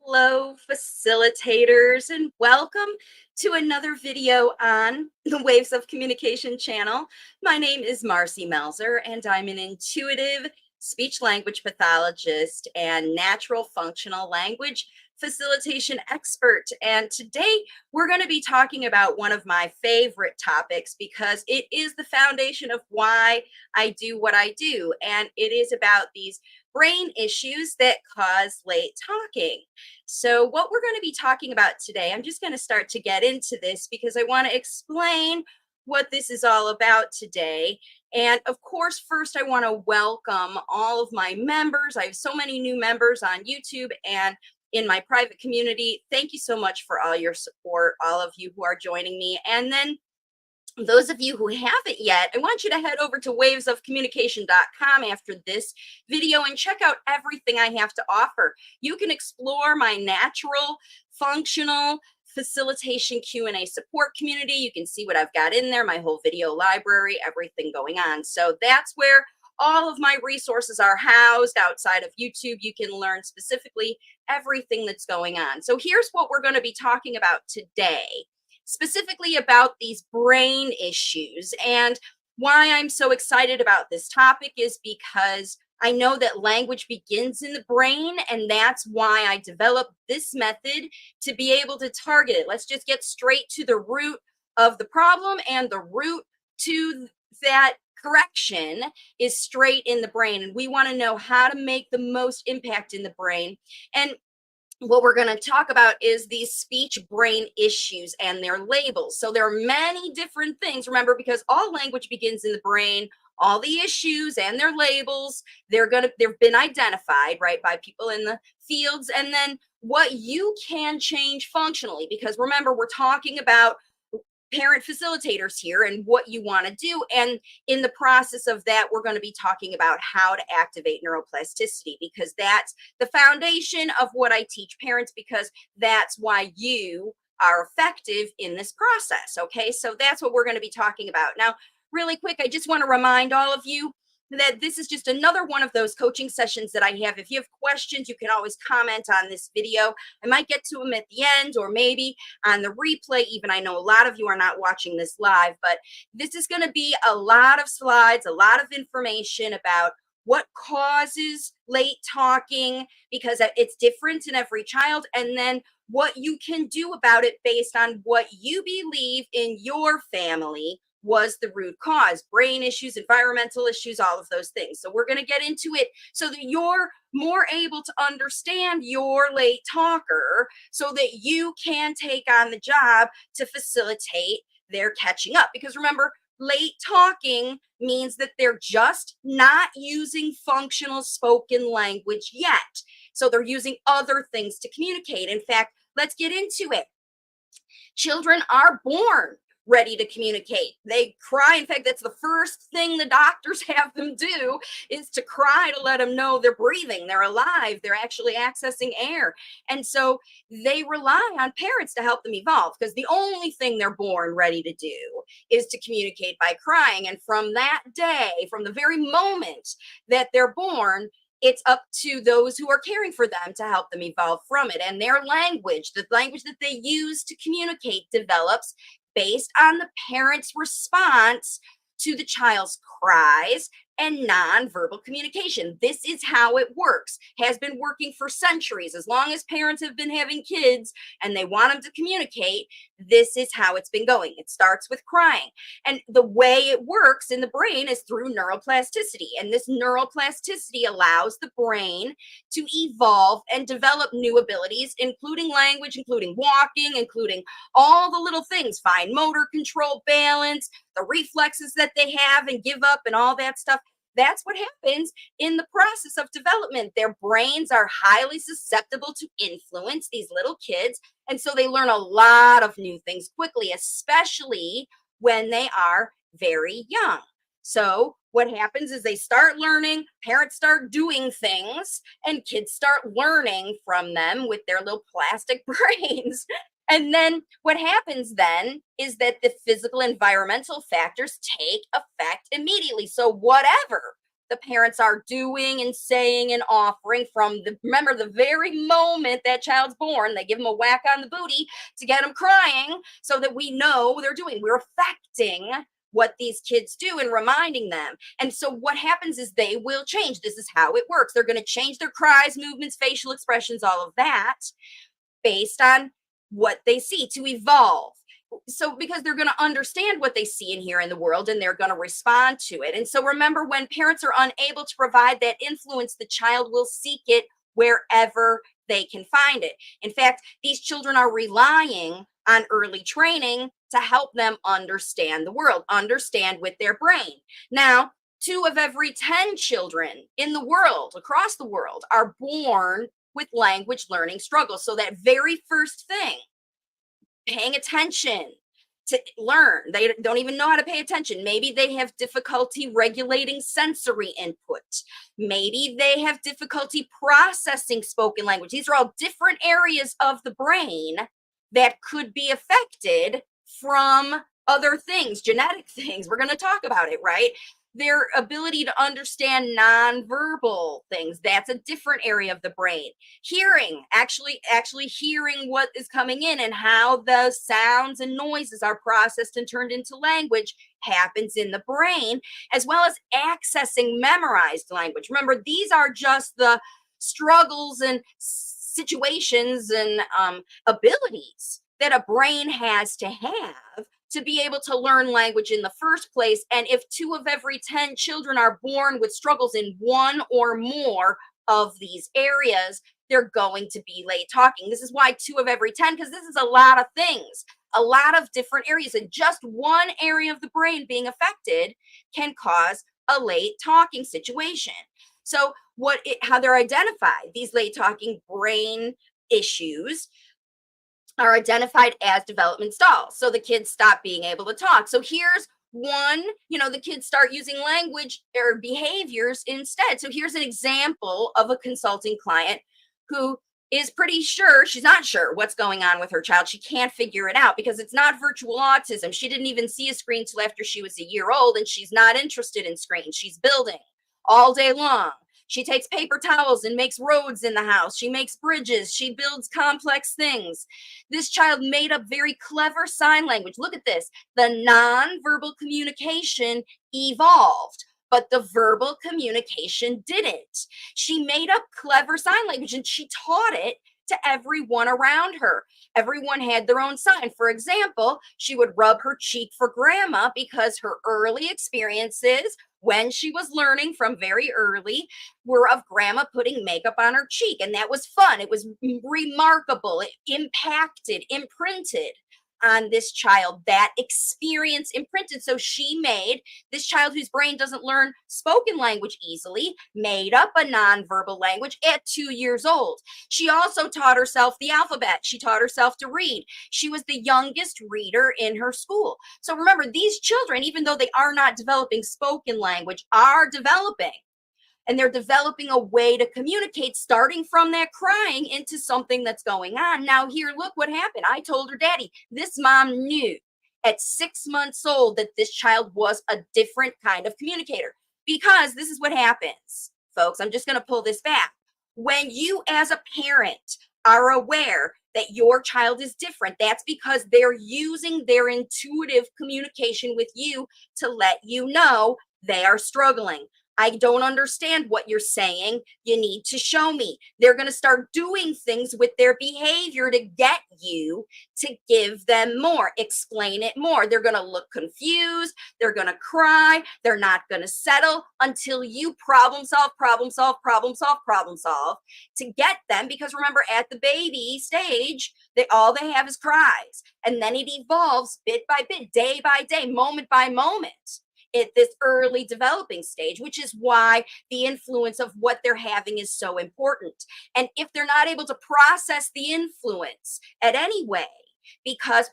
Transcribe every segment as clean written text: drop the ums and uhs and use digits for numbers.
Hello, facilitators, and welcome to another video on the Waves of Communication channel. My name is Marci Melzer, and I'm an intuitive speech language pathologist and natural functional language facilitation expert. And today we're going to be talking about one of my favorite topics because it is the foundation of why I do what I do. And it is about these brain issues that cause late talking. So, what we're going to be talking about today, I'm just going to start to get into this because I want to explain what this is all about today. And of course, first, I want to welcome all of my members. I have so many new members on YouTube and in my private community. Thank you so much for all your support, all of you who are joining me. And then those of you who haven't yet, I want you to head over to wavesofcommunication.com after this video and check out everything I have to offer. You can explore my natural, functional facilitation Q&A support community. You can see what I've got in there, my whole video library, everything going on. So that's where all of my resources are housed outside of YouTube. You can learn specifically everything that's going on. So here's what we're going to be talking about today, specifically about these brain issues. And why I'm so excited about this topic is because I know that language begins in the brain, and that's why I developed this method to be able to target it. Let's just get straight to the root of the problem, and the root to that correction is straight in the brain. And we want to know how to make the most impact in the brain. And what we're going to talk about is these speech brain issues and their labels. So there are many different things, remember, because all language begins in the brain. All the issues and their labels, they've been identified, right, by people in the fields. And then what you can change functionally, because remember, we're talking about parent facilitators here and what you want to do. And in the process of that, we're going to be talking about how to activate neuroplasticity, because that's the foundation of what I teach parents, because that's why you are effective in this process. Okay, so that's what we're going to be talking about. Now, really quick, I just want to remind all of you that this is just another one of those coaching sessions that I have. If you have questions, you can always comment on this video. I might get to them at the end, or maybe on the replay even. I know a lot of you are not watching this live, but this is going to be a lot of slides, a lot of information about what causes late talking, because it's different in every child, and then what you can do about it based on what you believe in your family was the root cause: brain issues, environmental issues, all of those things. So we're going to get into it so that you're more able to understand your late talker, so that you can take on the job to facilitate their catching up. Because remember, late talking means that they're just not using functional spoken language yet. So they're using other things to communicate. In fact, let's get into it. Children are born ready to communicate. They cry. In fact, that's the first thing the doctors have them do, is to cry to let them know they're breathing, they're alive, they're actually accessing air. And so they rely on parents to help them evolve, because the only thing they're born ready to do is to communicate by crying. And from that day, from the very moment that they're born, it's up to those who are caring for them to help them evolve from it. And their language, the language that they use to communicate, develops based on the parent's response to the child's cries and nonverbal communication. This is how it works, has been working for centuries. As long as parents have been having kids and they want them to communicate, this is how it's been going. It starts with crying. And the way it works in the brain is through neuroplasticity. And this neuroplasticity allows the brain to evolve and develop new abilities, including language, including walking, including all the little things: fine motor control, balance, the reflexes that they have and give up, and all that stuff. That's what happens in the process of development. Their brains are highly susceptible to influence, these little kids. And so they learn a lot of new things quickly, especially when they are very young. So what happens is they start learning, parents start doing things, and kids start learning from them with their little plastic brains. And then what happens then is that the physical environmental factors take effect immediately. So whatever the parents are doing and saying and offering from remember, the very moment that child's born, they give them a whack on the booty to get them crying so that we know they're doing. We're affecting what these kids do and reminding them. And so what happens is they will change. This is how it works. They're going to change their cries, movements, facial expressions, all of that based on what they see to evolve. So because they're going to understand what they see and hear in the world and they're going to respond to it. And so remember, when parents are unable to provide that influence, the child will seek it wherever they can find it. In fact, these children are relying on early training to help them understand the world, understand with their brain. Now, 2 of every 10 children in the world, across the world, are born with language learning struggles. So that very first thing, paying attention to learn. They don't even know how to pay attention. Maybe they have difficulty regulating sensory input. Maybe they have difficulty processing spoken language. These are all different areas of the brain that could be affected from other things, genetic things. We're going to talk about it, right? Their ability to understand nonverbal things, that's a different area of the brain. Hearing, actually hearing what is coming in and how the sounds and noises are processed and turned into language happens in the brain, as well as accessing memorized language. Remember, these are just the struggles and situations and abilities that a brain has to be able to learn language in the first place. And if 2 of every 10 children are born with struggles in 1 or more of these areas, they're going to be late talking. This is why 2 of every 10, because this is a lot of things, a lot of different areas, and just one area of the brain being affected can cause a late talking situation. So how they're identified, these late talking brain issues are identified as development stalls. So the kids stop being able to talk. So here's one, the kids start using language or behaviors instead. So here's an example of a consulting client who is pretty sure, she's not sure what's going on with her child. She can't figure it out because it's not virtual autism. She didn't even see a screen till after she was a year old, and she's not interested in screens. She's building all day long. She takes paper towels and makes roads in the house. She makes bridges. She builds complex things. This child made up very clever sign language. Look at this. The nonverbal communication evolved, but the verbal communication didn't. She made up clever sign language and she taught it to everyone around her. Everyone had their own sign. For example, she would rub her cheek for grandma because her early experiences when she was learning from very early were of grandma putting makeup on her cheek. And that was fun. It was remarkable. It impacted, imprinted on this child. That experience imprinted. So this child whose brain doesn't learn spoken language easily, made up a nonverbal language at 2 years old. She also taught herself the alphabet. She taught herself to read. She was the youngest reader in her school. So remember, these children, even though they are not developing spoken language, are developing. And they're developing a way to communicate, starting from that crying into something that's going on. Now here, look what happened. I told her daddy, this mom knew at 6 months old that this child was a different kind of communicator. Because this is what happens, folks. I'm just going to pull this back. When you as a parent are aware that your child is different, that's because they're using their intuitive communication with you to let you know they are struggling. I don't understand what you're saying. You need to show me. They're going to start doing things with their behavior to get you to give them more, explain it more. They're going to look confused. They're going to cry. They're not going to settle until you problem solve to get them. Because remember, at the baby stage, all they have is cries. And then it evolves bit by bit, day by day, moment by moment, at this early developing stage, which is why the influence of what they're having is so important. And if they're not able to process the influence at any way,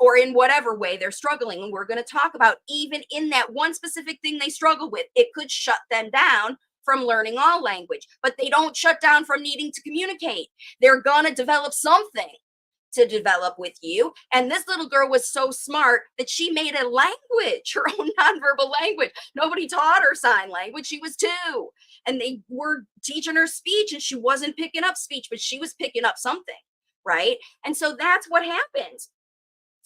or in whatever way they're struggling, and we're going to talk about even in that one specific thing they struggle with, it could shut them down from learning all language. But they don't shut down from needing to communicate. They're going to develop something to develop with you. And this little girl was so smart that she made a language, her own nonverbal language. Nobody taught her sign language. She was 2. and they were teaching her speech and she wasn't picking up speech, but she was picking up something, right? And so that's what happens.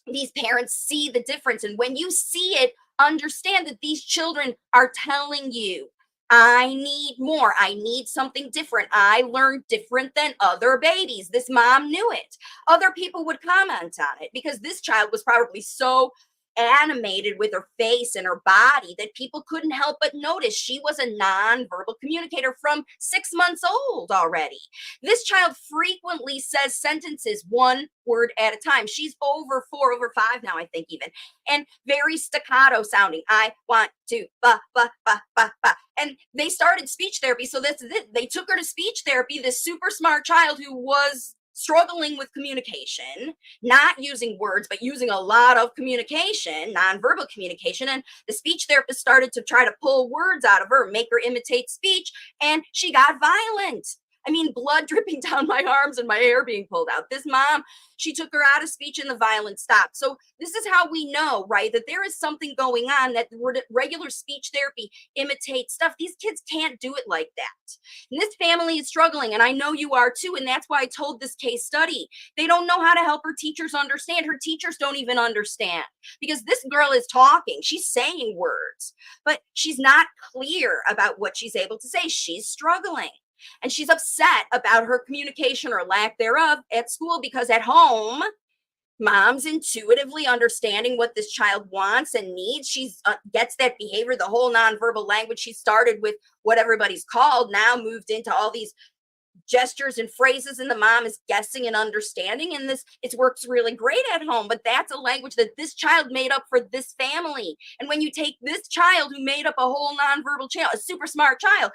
These parents see the difference. And when you see it, understand that these children are telling you, I need more. I need something different. I learned different than other babies. This mom knew it. Other people would comment on it because this child was probably so animated with her face and her body that people couldn't help but notice she was a nonverbal communicator from 6 months old already. This child frequently says sentences one word at a time. She's over 4, over 5 now, I think, even, and very staccato sounding. I want to, ba, ba, ba, ba, ba. And they started speech therapy. So that's it. They took her to speech therapy, this super smart child who was struggling with communication, not using words, but using a lot of communication, nonverbal communication. And the speech therapist started to try to pull words out of her, make her imitate speech, and she got violent. I mean, blood dripping down my arms and my hair being pulled out. This mom, she took her out of speech and the violence stopped. So this is how we know, right, that there is something going on, that regular speech therapy imitates stuff. These kids can't do it like that. And this family is struggling, and I know you are too. And that's why I told this case study. They don't know how to help her teachers understand. Her teachers don't even understand because this girl is talking. She's saying words, but she's not clear about what she's able to say. She's struggling. And she's upset about her communication or lack thereof at school because at home, mom's intuitively understanding what this child wants and needs. She gets that behavior, the whole nonverbal language. She started with what everybody's called, now moved into all these gestures and phrases, and the mom is guessing and understanding, and this, it works really great at home. But that's a language that this child made up for this family. And when you take this child who made up a whole nonverbal child, a super smart child,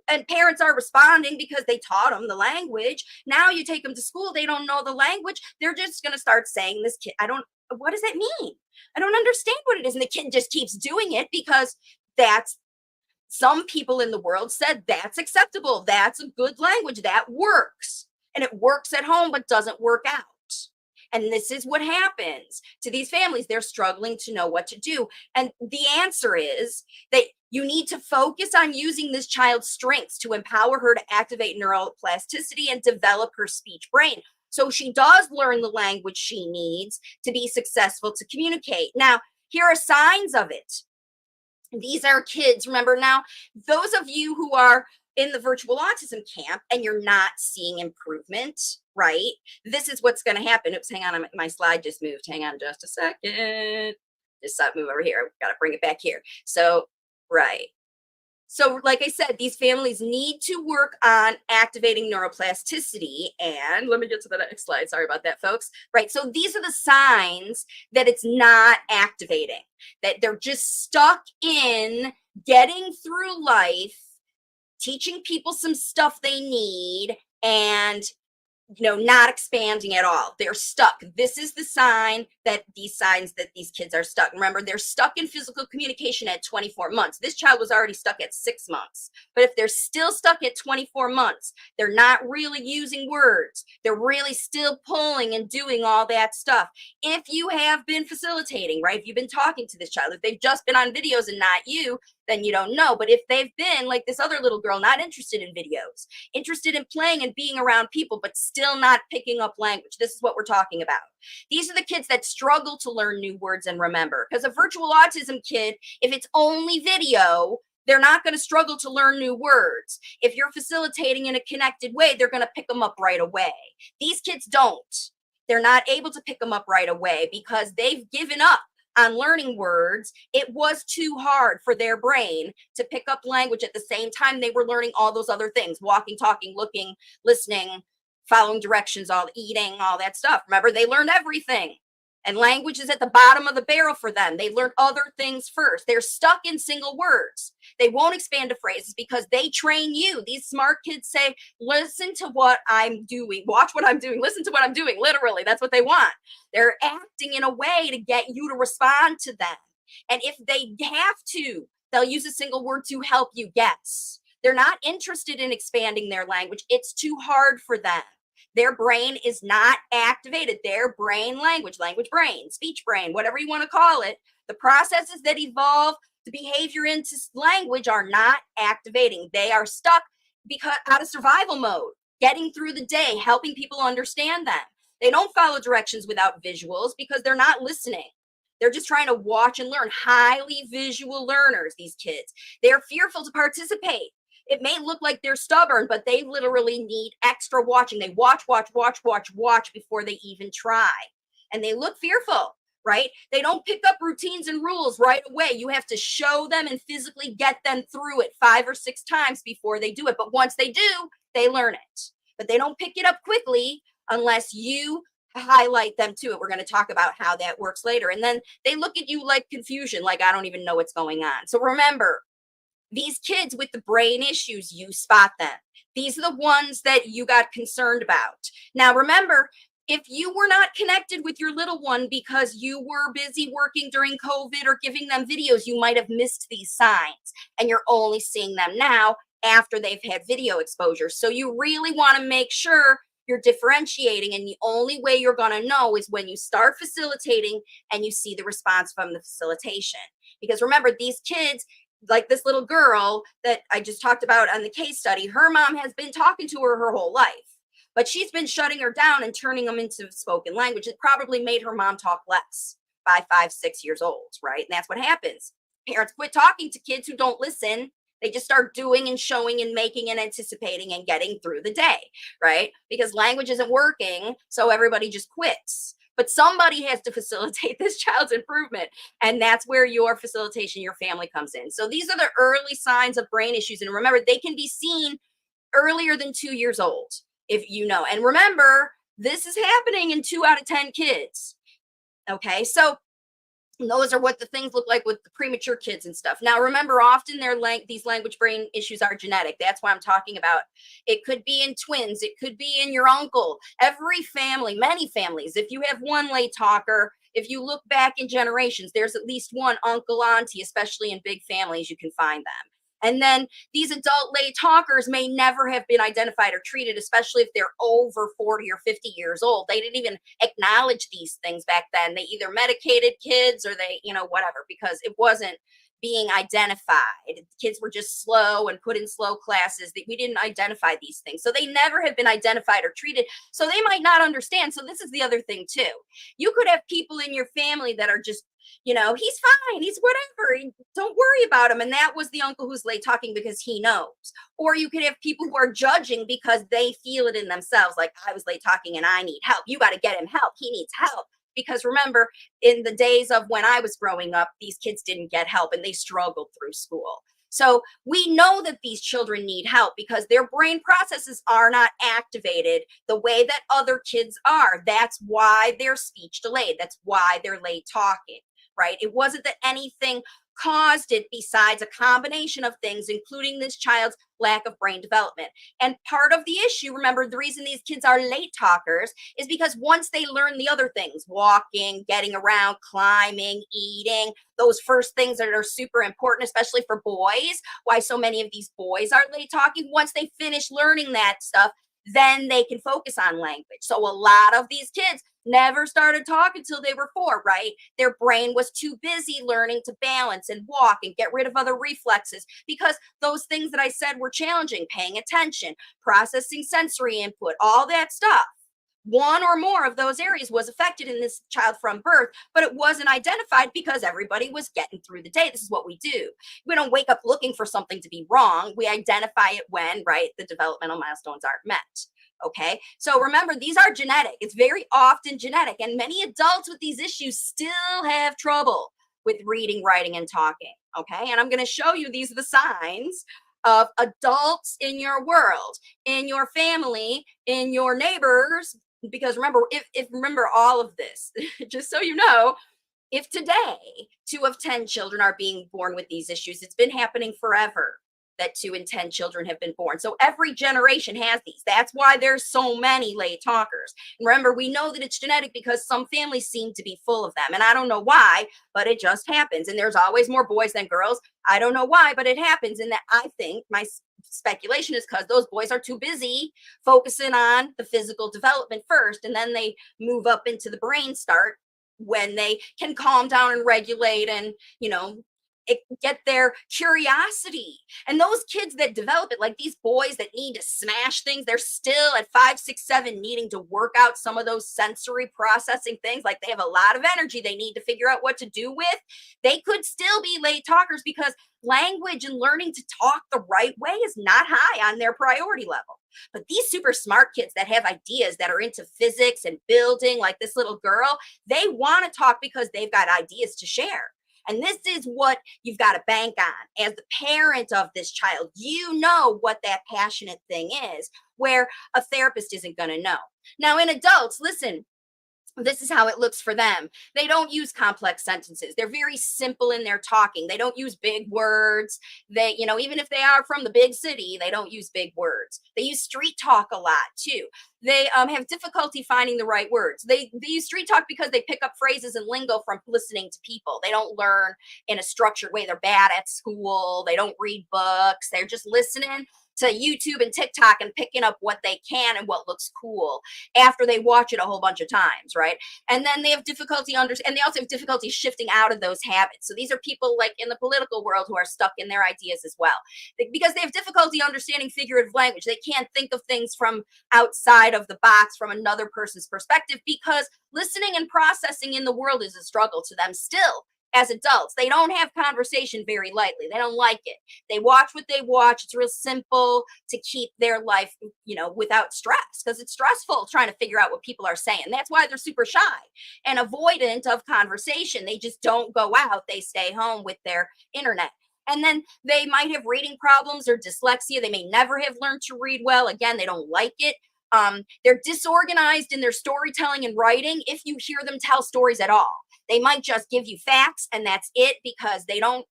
and parents are responding because they taught them the language, now you take them to school, they don't know the language, they're just going to start saying, this kid, what does that mean? I don't understand what it is. And the kid just keeps doing it because that's, some people in the world said that's acceptable. That's a good language. That works. And it works at home, but doesn't work out. And this is what happens to these families. They're struggling to know what to do. And the answer is that you need to focus on using this child's strengths to empower her to activate neuroplasticity and develop her speech brain, so she does learn the language she needs to be successful to communicate. Now, here are signs of it. These are kids, remember now, those of you who are in the virtual autism camp and you're not seeing improvement, right? This is what's going to happen. Oops, hang on, my slide just moved. Hang on just a second. Just move over here. Got to bring it back here. So, right. So like I said, these families need to work on activating neuroplasticity. And let me get to the next slide. Sorry about that, folks. Right. So these are the signs that it's not activating, that they're just stuck in getting through life, teaching people some stuff they need, and not expanding at all. They're stuck. This is the sign that these kids are stuck. Remember, they're stuck in physical communication at 24 months. This child was already stuck at 6 months. But if they're still stuck at 24 months, they're not really using words. They're really still pulling and doing all that stuff. If you have been facilitating, right? If you've been talking to this child, if they've just been on videos and not you, then you don't know. But if they've been like this other little girl, not interested in videos, interested in playing and being around people, but still not picking up language, this is what we're talking about. These are the kids that struggle to learn new words and remember. Because a virtual autism kid, if it's only video, they're not going to struggle to learn new words. If you're facilitating in a connected way, they're going to pick them up right away. These kids don't. They're not able to pick them up right away because they've given up on learning words. It was too hard for their brain to pick up language at the same time they were learning all those other things: walking, talking, looking, listening, following directions, all eating, all that stuff. Remember, they learned everything. And language is at the bottom of the barrel for them. They learned other things first. They're stuck in single words. They won't expand to phrases because they train you. These smart kids say, listen to what I'm doing. Watch what I'm doing. Listen to what I'm doing. Literally, that's what they want. They're acting in a way to get you to respond to them. And if they have to, they'll use a single word to help you guess. They're not interested in expanding their language. It's too hard for them. Their brain is not activated. Their brain language brain, speech brain, whatever you want to call it, the processes that evolve the behavior into language are not activating. They are stuck because out of survival mode, getting through the day, helping people understand them. They don't follow directions without visuals because they're not listening. They're just trying to watch and learn. Highly visual learners, these kids. They're fearful to participate. It may look like they're stubborn, but they literally need extra watching. They watch before they even try. And they look fearful, right? They don't pick up routines and rules right away. You have to show them and physically get them through it 5 or 6 times before they do it. But once they do, they learn it. But they don't pick it up quickly unless you highlight them to it. We're going to talk about how that works later. And then they look at you like confusion, like I don't even know what's going on. So remember, these kids with the brain issues, you spot them. These are the ones that you got concerned about. Now, remember, if you were not connected with your little one because you were busy working during COVID or giving them videos, you might have missed these signs and you're only seeing them now after they've had video exposure. So you really want to make sure you're differentiating. And the only way you're going to know is when you start facilitating and you see the response from the facilitation. Because remember, these kids, like this little girl that I just talked about on the case study, her mom has been talking to her whole life, but she's been shutting her down and turning them into spoken language. It probably made her mom talk less by 5, 6 years old, right? And that's what happens. Parents quit talking to kids who don't listen. They just start doing and showing and making and anticipating and getting through the day, right? Because language isn't working, so everybody just quits. But somebody has to facilitate this child's improvement. And that's where your facilitation, your family comes in. So these are the early signs of brain issues. And remember, they can be seen earlier than 2 years old, if you know. And remember, this is happening in 2 out of 10 kids. Okay, so those are what the things look like with the premature kids and stuff. Now, remember, often these language brain issues are genetic. That's why I'm talking about. It could be in twins. It could be in your uncle. Every family, many families, if you have one late talker, if you look back in generations, there's at least one uncle, auntie, especially in big families, you can find them. And then these adult late talkers may never have been identified or treated, especially if they're over 40 or 50 years old. They didn't even acknowledge these things back then. They either medicated kids or they, whatever, because it wasn't being identified. Kids were just slow and put in slow classes. We didn't identify these things. So they never have been identified or treated. So they might not understand. So this is the other thing too. You could have people in your family that are just, he's fine, he's whatever, don't worry about him. And that was the uncle who's late talking because he knows. Or you could have people who are judging because they feel it in themselves, like I was late talking and I need help. You got to get him help. He needs help. Because remember, in the days of when I was growing up, these kids didn't get help and they struggled through school. So we know that these children need help because their brain processes are not activated the way that other kids are. That's why they're speech delayed. That's why they're late talking. Right? It wasn't that anything caused it besides a combination of things, including this child's lack of brain development. And part of the issue, remember, the reason these kids are late talkers is because once they learn the other things, walking, getting around, climbing, eating, those first things that are super important, especially for boys, why so many of these boys are late talking, once they finish learning that stuff, then they can focus on language. So a lot of these kids never started talking until they were 4, right? Their brain was too busy learning to balance and walk and get rid of other reflexes because those things that I said were challenging, paying attention, processing sensory input, all that stuff. One or more of those areas was affected in this child from birth, but it wasn't identified because everybody was getting through the day. This is what we do. We don't wake up looking for something to be wrong. We identify it when, right, the developmental milestones aren't met. Okay, so remember, these are genetic. It's very often genetic, and many adults with these issues still have trouble with reading, writing, and talking. Okay, and I'm going to show you these are the signs of adults in your world, in your family, in your neighbors. Because remember, if remember all of this, just so you know, if today 2 of 10 children are being born with these issues, it's been happening forever that 2 in 10 children have been born. So every generation has these. That's why there's so many late talkers. And remember, we know that it's genetic because some families seem to be full of them. And I don't know why, but it just happens. And there's always more boys than girls. I don't know why, but it happens. And that I think my speculation is because those boys are too busy focusing on the physical development first. And then they move up into the brain start when they can calm down and regulate and, get their curiosity. And those kids that develop it, like these boys that need to smash things, they're still at 5, 6, 7 needing to work out some of those sensory processing things. Like they have a lot of energy they need to figure out what to do with. They could still be late talkers because language and learning to talk the right way is not high on their priority level. But these super smart kids that have ideas, that are into physics and building, like this little girl, they want to talk because they've got ideas to share. And this is what you've got to bank on. As the parent of this child, you know what that passionate thing is, where a therapist isn't going to know. Now, in adults, listen, this is how it looks for them. They don't use complex sentences. They're very simple in their talking. They don't use big words. They, even if they are from the big city, they don't use big words. They use street talk a lot too. They have difficulty finding the right words. They use street talk because they pick up phrases and lingo from listening to people. They don't learn in a structured way. They're bad at school. They don't read books. They're just listening to YouTube and TikTok and picking up what they can and what looks cool after they watch it a whole bunch of times, right? And then they have difficulty and they also have difficulty shifting out of those habits. So these are people like in the political world who are stuck in their ideas as well, because they have difficulty understanding figurative language. They can't think of things from outside of the box from another person's perspective, because listening and processing in the world is a struggle to them still. As adults, they don't have conversation very lightly. They don't like it. They watch what they watch. It's real simple to keep their life, without stress, because it's stressful trying to figure out what people are saying. That's why they're super shy and avoidant of conversation. They just don't go out. They stay home with their internet. And then they might have reading problems or dyslexia. They may never have learned to read well. Again, they don't like it. They're disorganized in their storytelling and writing if you hear them tell stories at all. They might just give you facts and that's it, because they don't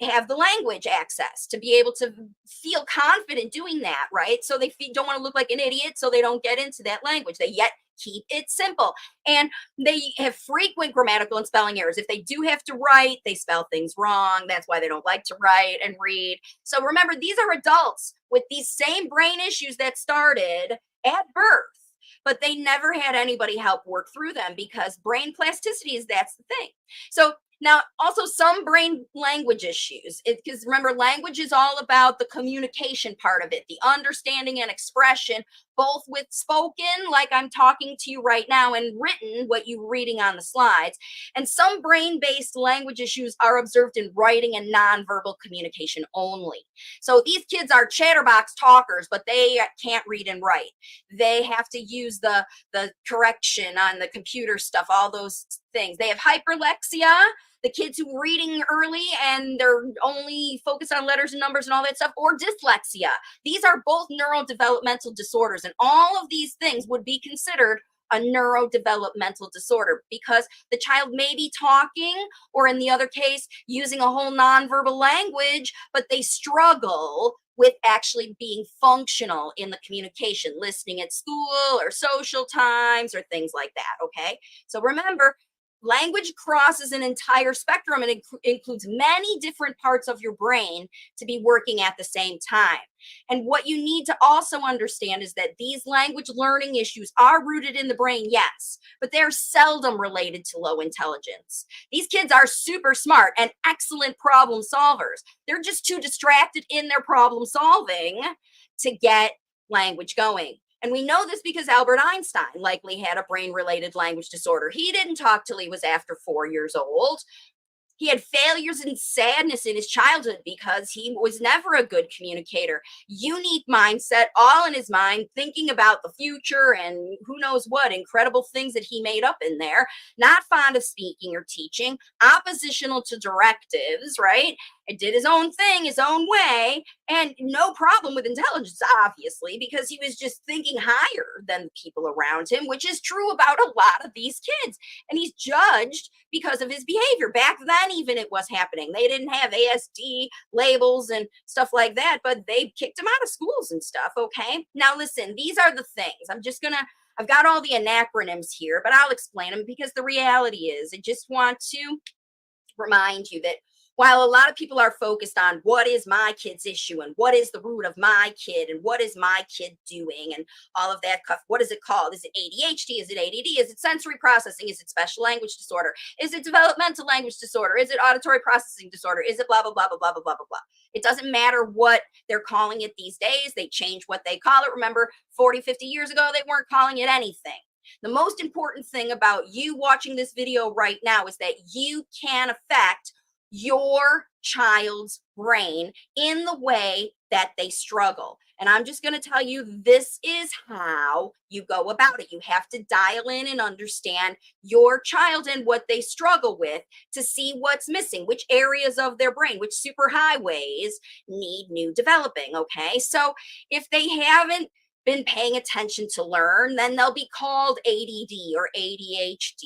have the language access to be able to feel confident doing that, right? So they don't want to look like an idiot, so they don't get into that language. They yet keep it simple. And they have frequent grammatical and spelling errors. If they do have to write, they spell things wrong. That's why they don't like to write and read. So remember, these are adults with these same brain issues that started at birth, but they never had anybody help work through them, because brain plasticity that's the thing. So now also some brain language issues, because remember, language is all about the communication part of it, the understanding and expression, both with spoken, like I'm talking to you right now, and written, what you're reading on the slides. And some brain-based language issues are observed in writing and nonverbal communication only. So these kids are chatterbox talkers, but they can't read and write. They have to use the correction on the computer stuff, all those things. They have hyperlexia, the kids who are reading early and they're only focused on letters and numbers and all that stuff, or dyslexia. These are both neurodevelopmental disorders, and all of these things would be considered a neurodevelopmental disorder, because the child may be talking, or in the other case, using a whole nonverbal language, but they struggle with actually being functional in the communication, listening at school or social times or things like that, okay? So remember, language crosses an entire spectrum, and it includes many different parts of your brain to be working at the same time. And what you need to also understand is that these language learning issues are rooted in the brain, yes, but they're seldom related to low intelligence. These kids are super smart and excellent problem solvers. They're just too distracted in their problem solving to get language going. And we know this because Albert Einstein likely had a brain-related language disorder. He didn't talk till he was after 4 years old. He had failures and sadness in his childhood because he was never a good communicator. Unique mindset, all in his mind, thinking about the future and who knows what incredible things that he made up in there. Not fond of speaking or teaching, oppositional to directives, right? And did his own thing, his own way, and no problem with intelligence, obviously, because he was just thinking higher than the people around him, which is true about a lot of these kids. And he's judged because of his behavior. Back then, even it was happening. They didn't have ASD labels and stuff like that, but they kicked him out of schools and stuff, okay? Now, listen, these are the things. I've got all the acronyms here, but I'll explain them, because the reality is, I just want to remind you that While a lot of people are focused on what is my kid's issue and what is the root of my kid and what is my kid doing and all of that, what is it called? Is it ADHD? Is it ADD? Is it sensory processing? Is it special language disorder? Is it developmental language disorder? Is it auditory processing disorder? Is it blah, blah, blah, blah, blah, blah, blah, blah, blah. It doesn't matter what they're calling it these days. They change what they call it. Remember, 40, 50 years ago, they weren't calling it anything. The most important thing about you watching this video right now is that you can affect your child's brain in the way that they struggle. And I'm just going to tell you, this is how you go about it. You have to dial in and understand your child and what they struggle with to see what's missing, which areas of their brain, which superhighways need new developing. Okay. So if they haven't been paying attention to learn, then they'll be called ADD or ADHD.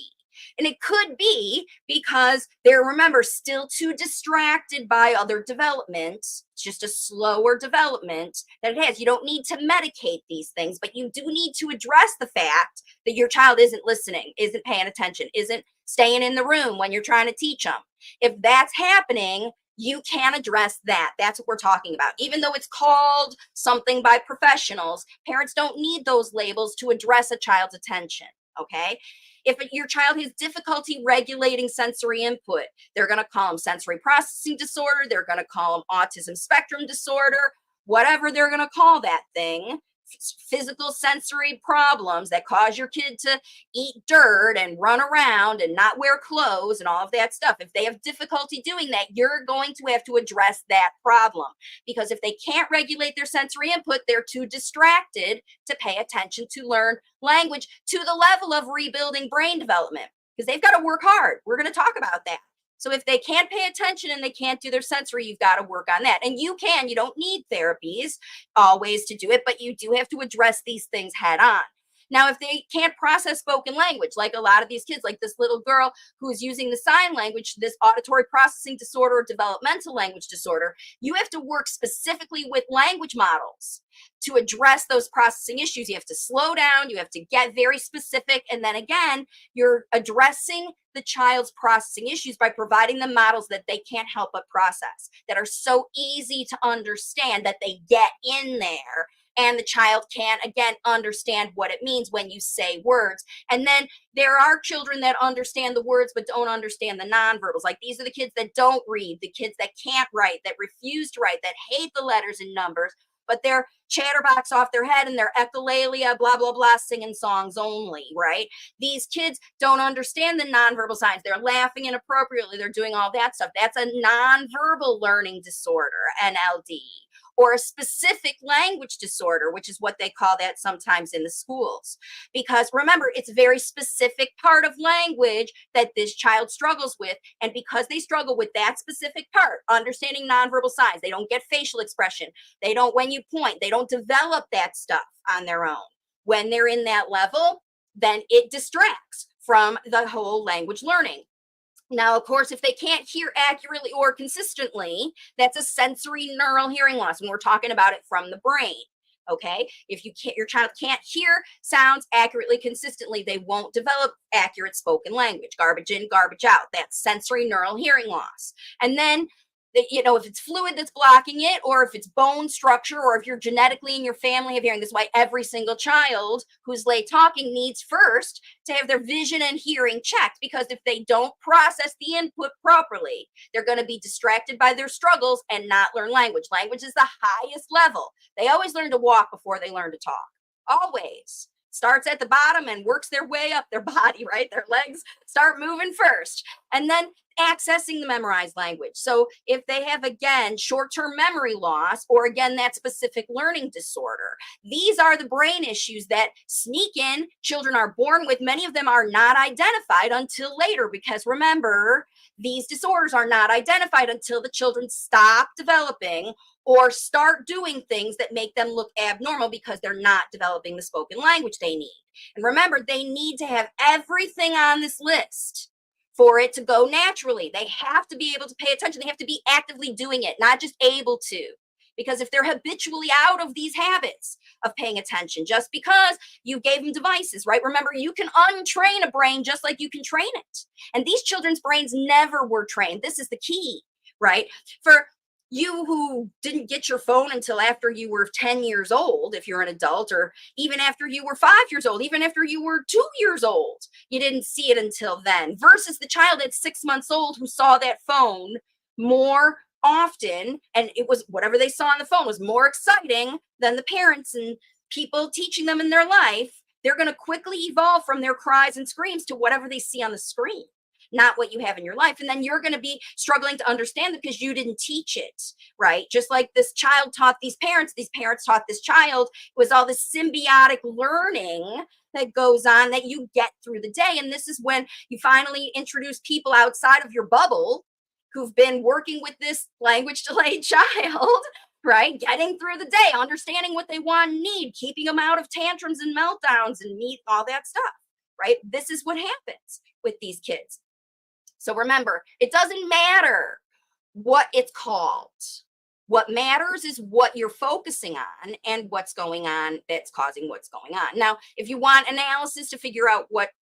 And it could be because they're, remember, still too distracted by other development. It's just a slower development that it has. You don't need to medicate these things, but you do need to address the fact that your child isn't listening, isn't paying attention, isn't staying in the room when you're trying to teach them. If that's happening, you can address that. That's what we're talking about. Even though it's called something by professionals, parents don't need those labels to address a child's attention, okay? If your child has difficulty regulating sensory input, they're going to call them sensory processing disorder. They're going to call them autism spectrum disorder, whatever they're going to call that thing. Physical sensory problems that cause your kid to eat dirt and run around and not wear clothes and all of that stuff. If they have difficulty doing that, you're going to have to address that problem, because if they can't regulate their sensory input, they're too distracted to pay attention to learn language to the level of rebuilding brain development, because they've got to work hard. We're going to talk about that. So if they can't pay attention and they can't do their sensory, you've got to work on that. And you don't need therapies always to do it, but you do have to address these things head on. Now, if they can't process spoken language, like a lot of these kids, like this little girl who's using the sign language, this auditory processing disorder or developmental language disorder, you have to work specifically with language models to address those processing issues. You have to slow down, you have to get very specific, and then again, you're addressing the child's processing issues by providing them models that they can't help but process, that are so easy to understand that they get in there, and the child can, again, understand what it means when you say words. And then there are children that understand the words but don't understand the nonverbals. Like, these are the kids that don't read, the kids that can't write, that refuse to write, that hate the letters and numbers, but they're chatterbox off their head and they're echolalia, blah, blah, blah, singing songs only, right? These kids don't understand the nonverbal signs. They're laughing inappropriately. They're doing all that stuff. That's a nonverbal learning disorder, NLD, or a specific language disorder, which is what they call that sometimes in the schools. Because remember, it's a very specific part of language that this child struggles with. And because they struggle with that specific part, understanding nonverbal signs, they don't get facial expression. They don't, when you point, they don't develop that stuff on their own. When they're in that level, then it distracts from the whole language learning. Now, of course, if they can't hear accurately or consistently, that's a sensory neural hearing loss, and we're talking about it from the brain. Okay, if your child can't hear sounds accurately, consistently, they won't develop accurate spoken language. Garbage in, garbage out. That's sensory neural hearing loss. And then, if it's fluid that's blocking it, or if it's bone structure, or if you're genetically in your family have hearing, this is why every single child who's late talking needs first to have their vision and hearing checked, because if they don't process the input properly, they're going to be distracted by their struggles and not learn language. Language is the highest level. They always learn to walk before they learn to talk. Always. Starts at the bottom and works their way up their body, right? Their legs start moving first, and then accessing the memorized language. So if they have, again, short-term memory loss, or again, that specific learning disorder, these are the brain issues that sneak in. Children are born with. Many of them are not identified until later, because remember, these disorders are not identified until the children stop developing or start doing things that make them look abnormal, because they're not developing the spoken language they need. And remember, they need to have everything on this list for it to go naturally. They have to be able to pay attention. They have to be actively doing it, not just able to. Because if they're habitually out of these habits of paying attention, just because you gave them devices, right? Remember, you can untrain a brain just like you can train it. And these children's brains never were trained. This is the key. right? For you who didn't get your phone until after you were 10 years old, if you're an adult, or even after you were 5 years old, even after you were 2 years old, you didn't see it until then, versus the child at 6 months old who saw that phone more often, and it was whatever they saw on the phone was more exciting than the parents and people teaching them in their life. They're going to quickly evolve from their cries and screams to whatever they see on the screen, not what you have in your life. And then you're going to be struggling to understand it because you didn't teach it, right? Just like this child taught these parents taught this child. It was all this symbiotic learning that goes on that you get through the day. And this is when you finally introduce people outside of your bubble who've been working with this language delayed child, right? Getting through the day, understanding what they want and need, keeping them out of tantrums and meltdowns and all that stuff, right? This is what happens with these kids. So remember, it doesn't matter what it's called. What matters is what you're focusing on and what's going on that's causing what's going on. Now, if you want analysis to figure out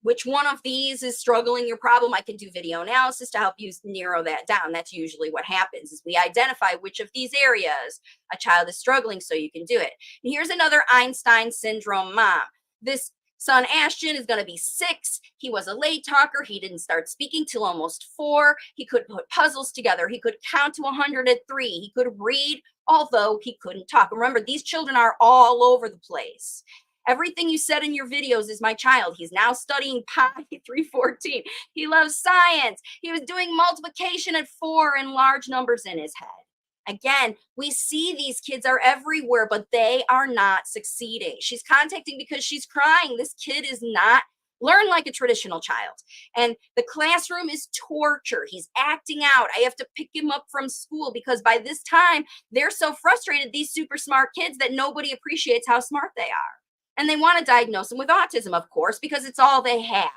which one of these is struggling your problem, I can do video analysis to help you narrow that down. That's usually what happens is we identify which of these areas a child is struggling so you can do it. And here's another Einstein syndrome mom. This son Ashton is going to be 6. He was a late talker. He didn't start speaking till almost 4. He could put puzzles together. He could count to 100 at 3. He could read, although he couldn't talk. Remember, these children are all over the place. Everything you said in your videos is my child. He's now studying pi 314. He loves science. He was doing multiplication at 4 in large numbers in his head. Again, we see these kids are everywhere, but they are not succeeding. She's contacting because she's crying. This kid is not learn like a traditional child. And the classroom is torture. He's acting out. I have to pick him up from school because by this time, they're so frustrated, these super smart kids, that nobody appreciates how smart they are. And they want to diagnose him with autism, of course, because it's all they have.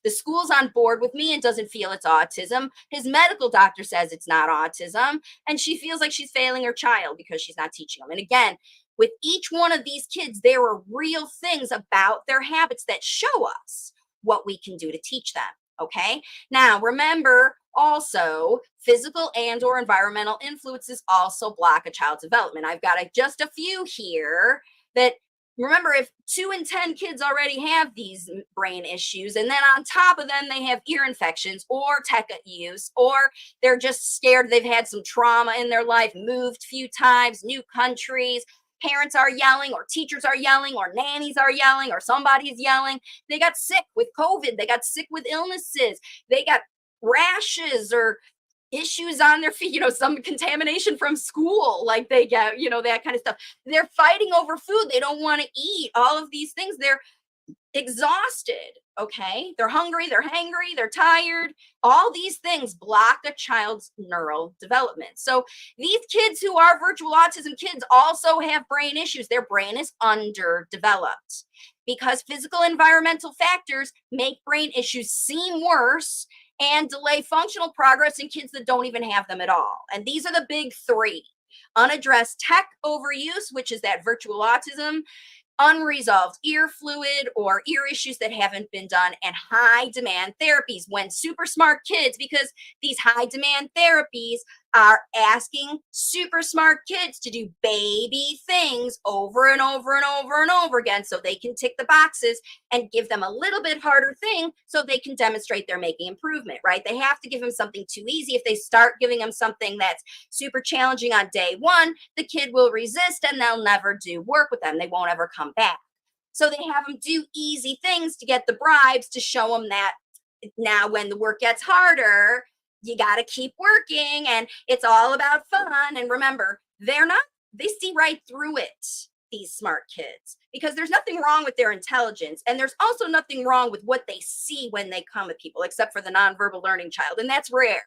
The school's on board with me and doesn't feel it's autism. His medical doctor says it's not autism. And she feels like she's failing her child because she's not teaching him. And again, with each one of these kids, there are real things about their habits that show us what we can do to teach them. Okay. Now, remember also physical and or environmental influences also block a child's development. I've got just a few here that remember, if 2 in 10 kids already have these brain issues, and then on top of them, they have ear infections or tech use, or they're just scared they've had some trauma in their life, moved a few times, new countries, parents are yelling, or teachers are yelling, or nannies are yelling, or somebody's yelling. They got sick with COVID. They got sick with illnesses. They got rashes or issues on their feet, some contamination from school, like they get, that kind of stuff. They're fighting over food. They don't want to eat all of these things. They're exhausted. Okay. They're hungry. They're hangry. They're tired. All these things block a child's neural development. So these kids who are virtual autism kids also have brain issues. Their brain is underdeveloped because physical environmental factors make brain issues seem worse and delay functional progress in kids that don't even have them at all. And these are the big 3. Unaddressed tech overuse, which is that virtual autism, unresolved ear fluid or ear issues that haven't been done, and high demand therapies. When super smart kids, because these high demand therapies are asking super smart kids to do baby things over and over and over and over again so they can tick the boxes, and give them a little bit harder thing so they can demonstrate they're making improvement, right? They have to give them something too easy. If they start giving them something that's super challenging on day 1, the kid will resist and they'll never do work with them. They won't ever come back. So they have them do easy things to get the bribes to show them that now when the work gets harder, you got to keep working and it's all about fun. And remember, they see right through it, these smart kids, because there's nothing wrong with their intelligence. And there's also nothing wrong with what they see when they come at people, except for the nonverbal learning child. And that's rare.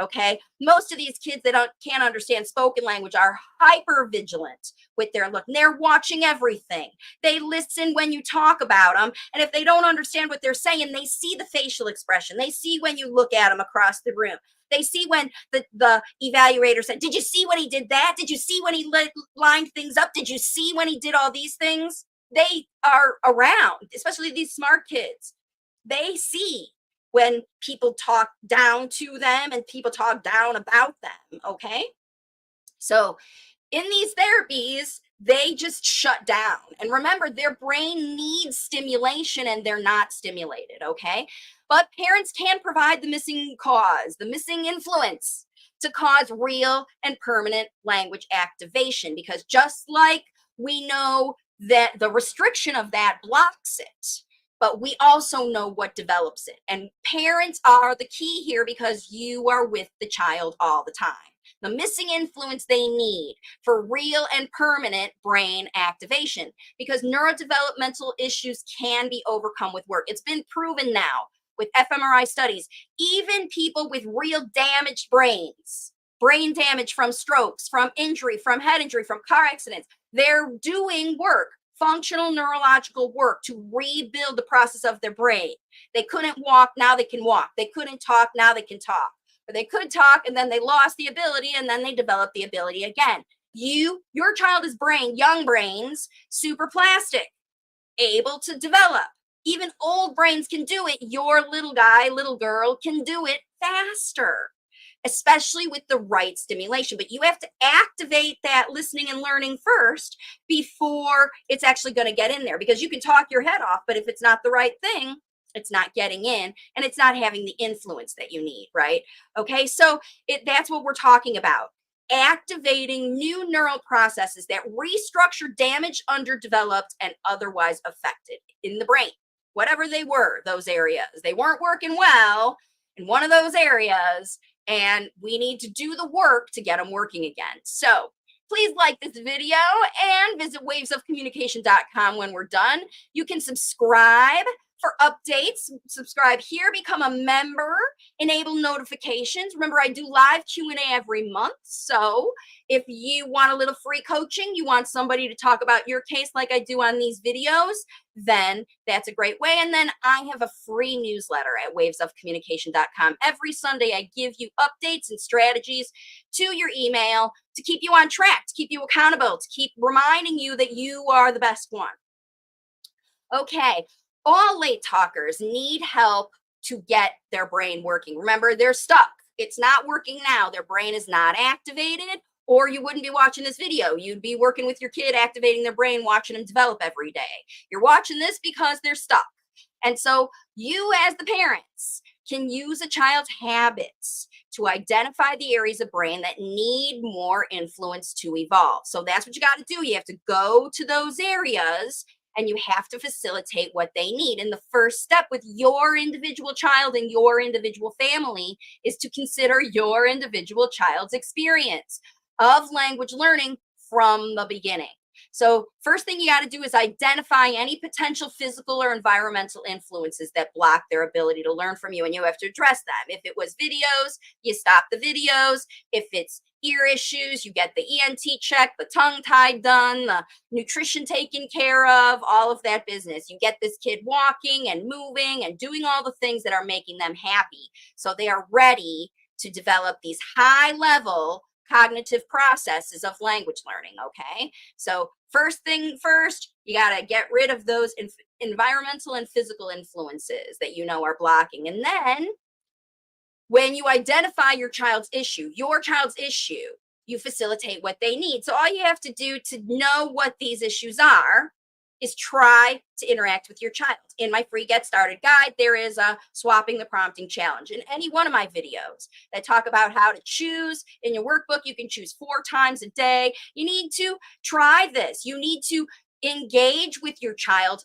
Okay. Most of these kids that can't understand spoken language are hyper vigilant with their look. And they're watching everything. They listen when you talk about them. And if they don't understand what they're saying, they see the facial expression. They see when you look at them across the room. They see when the evaluator said, did you see when he did that? Did you see when he lined things up? Did you see when he did all these things? They are around, especially these smart kids. They see. when people talk down to them and people talk down about them. Okay. So in these therapies, they just shut down. And remember, their brain needs stimulation and they're not stimulated, okay? But parents can provide the missing cause, the missing influence to cause real and permanent language activation. Because just like we know that the restriction of that blocks it, but we also know what develops it. And parents are the key here because you are with the child all the time. The missing influence they need for real and permanent brain activation, because neurodevelopmental issues can be overcome with work. It's been proven now with fMRI studies, even people with real damaged brains, brain damage from strokes, from injury, from head injury, from car accidents, they're doing work, functional neurological work to rebuild the process of their brain. They couldn't walk, now they can walk. They couldn't talk, now they can talk. Or they could talk and then they lost the ability and then they developed the ability again. Your child is young brains, super plastic, able to develop. Even old brains can do it. Your little guy, little girl can do it faster, especially with the right stimulation. But you have to activate that listening and learning first before it's actually going to get in there, because you can talk your head off, but if it's not the right thing, it's not getting in and it's not having the influence that you need, right? Okay, so that's what we're talking about. Activating new neural processes that restructure damaged, underdeveloped, and otherwise affected in the brain, whatever they were, those areas. They weren't working well in one of those areas, and we need to do the work to get them working again. So please like this video and visit wavesofcommunication.com when we're done. You can subscribe for updates. Subscribe here, become a member, enable notifications. Remember, I do live Q&A every month. So if you want a little free coaching, you want somebody to talk about your case like I do on these videos, then that's a great way. And then I have a free newsletter at wavesofcommunication.com. Every Sunday, I give you updates and strategies to your email to keep you on track, to keep you accountable, to keep reminding you that you are the best one. Okay. All late talkers need help to get their brain working. Remember, they're stuck. It's not working now. Their brain is not activated, or you wouldn't be watching this video. You'd be working with your kid, activating their brain, watching them develop every day. You're watching this because they're stuck. And so you, as the parents, can use a child's habits to identify the areas of brain that need more influence to evolve. So that's what you got to do. You have to go to those areas and you have to facilitate what they need. And the first step with your individual child and your individual family is to consider your individual child's experience of language learning from the beginning. So first thing you got to do is identify any potential physical or environmental influences that block their ability to learn from you, and you have to address them. If it was videos, you stop the videos. If it's ear issues, you get the ENT check, the tongue tied done, the nutrition taken care of, all of that business. You get this kid walking and moving and doing all the things that are making them happy, so they are ready to develop these high level cognitive processes of language learning. Okay, so first thing first, you got to get rid of those environmental and physical influences that you know are blocking. And then when you identify your child's issue, you facilitate what they need. So all you have to do to know what these issues are is try to interact with your child. In my free Get Started guide, there is a swapping the prompting challenge. In any one of my videos that talk about how to choose in your workbook, you can choose 4 times a day. You need to try this. You need to engage with your child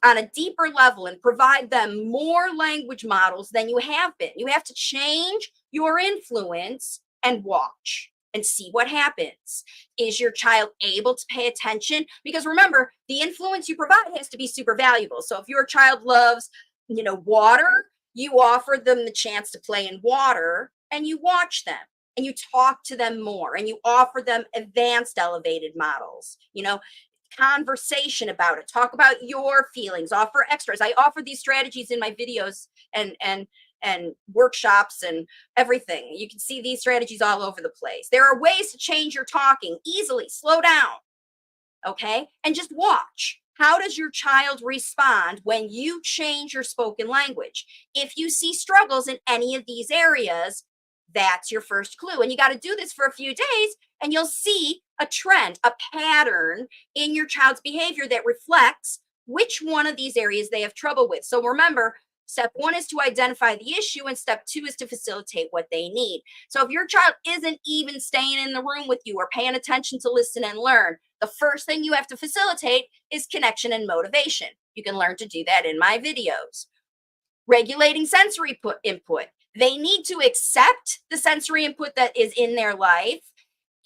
on a deeper level and provide them more language models than you have been. You have to change your influence and watch and see what happens. Is your child able to pay attention? Because remember, the influence you provide has to be super valuable. So if your child loves, water, you offer them the chance to play in water and you watch them and you talk to them more and you offer them advanced elevated models, conversation about it, talk about your feelings, offer extras. I offer these strategies in my videos and workshops and everything. You can see these strategies all over the place. There are ways to change your talking easily. Slow down, okay? And just watch. How does your child respond when you change your spoken language? If you see struggles in any of these areas, that's your first clue. And you got to do this for a few days, and you'll see a trend, a pattern in your child's behavior that reflects which one of these areas they have trouble with. So remember, step one is to identify the issue, and step two is to facilitate what they need. So if your child isn't even staying in the room with you or paying attention to listen and learn, the first thing you have to facilitate is connection and motivation. You can learn to do that in my videos. Regulating sensory input. They need to accept the sensory input that is in their life,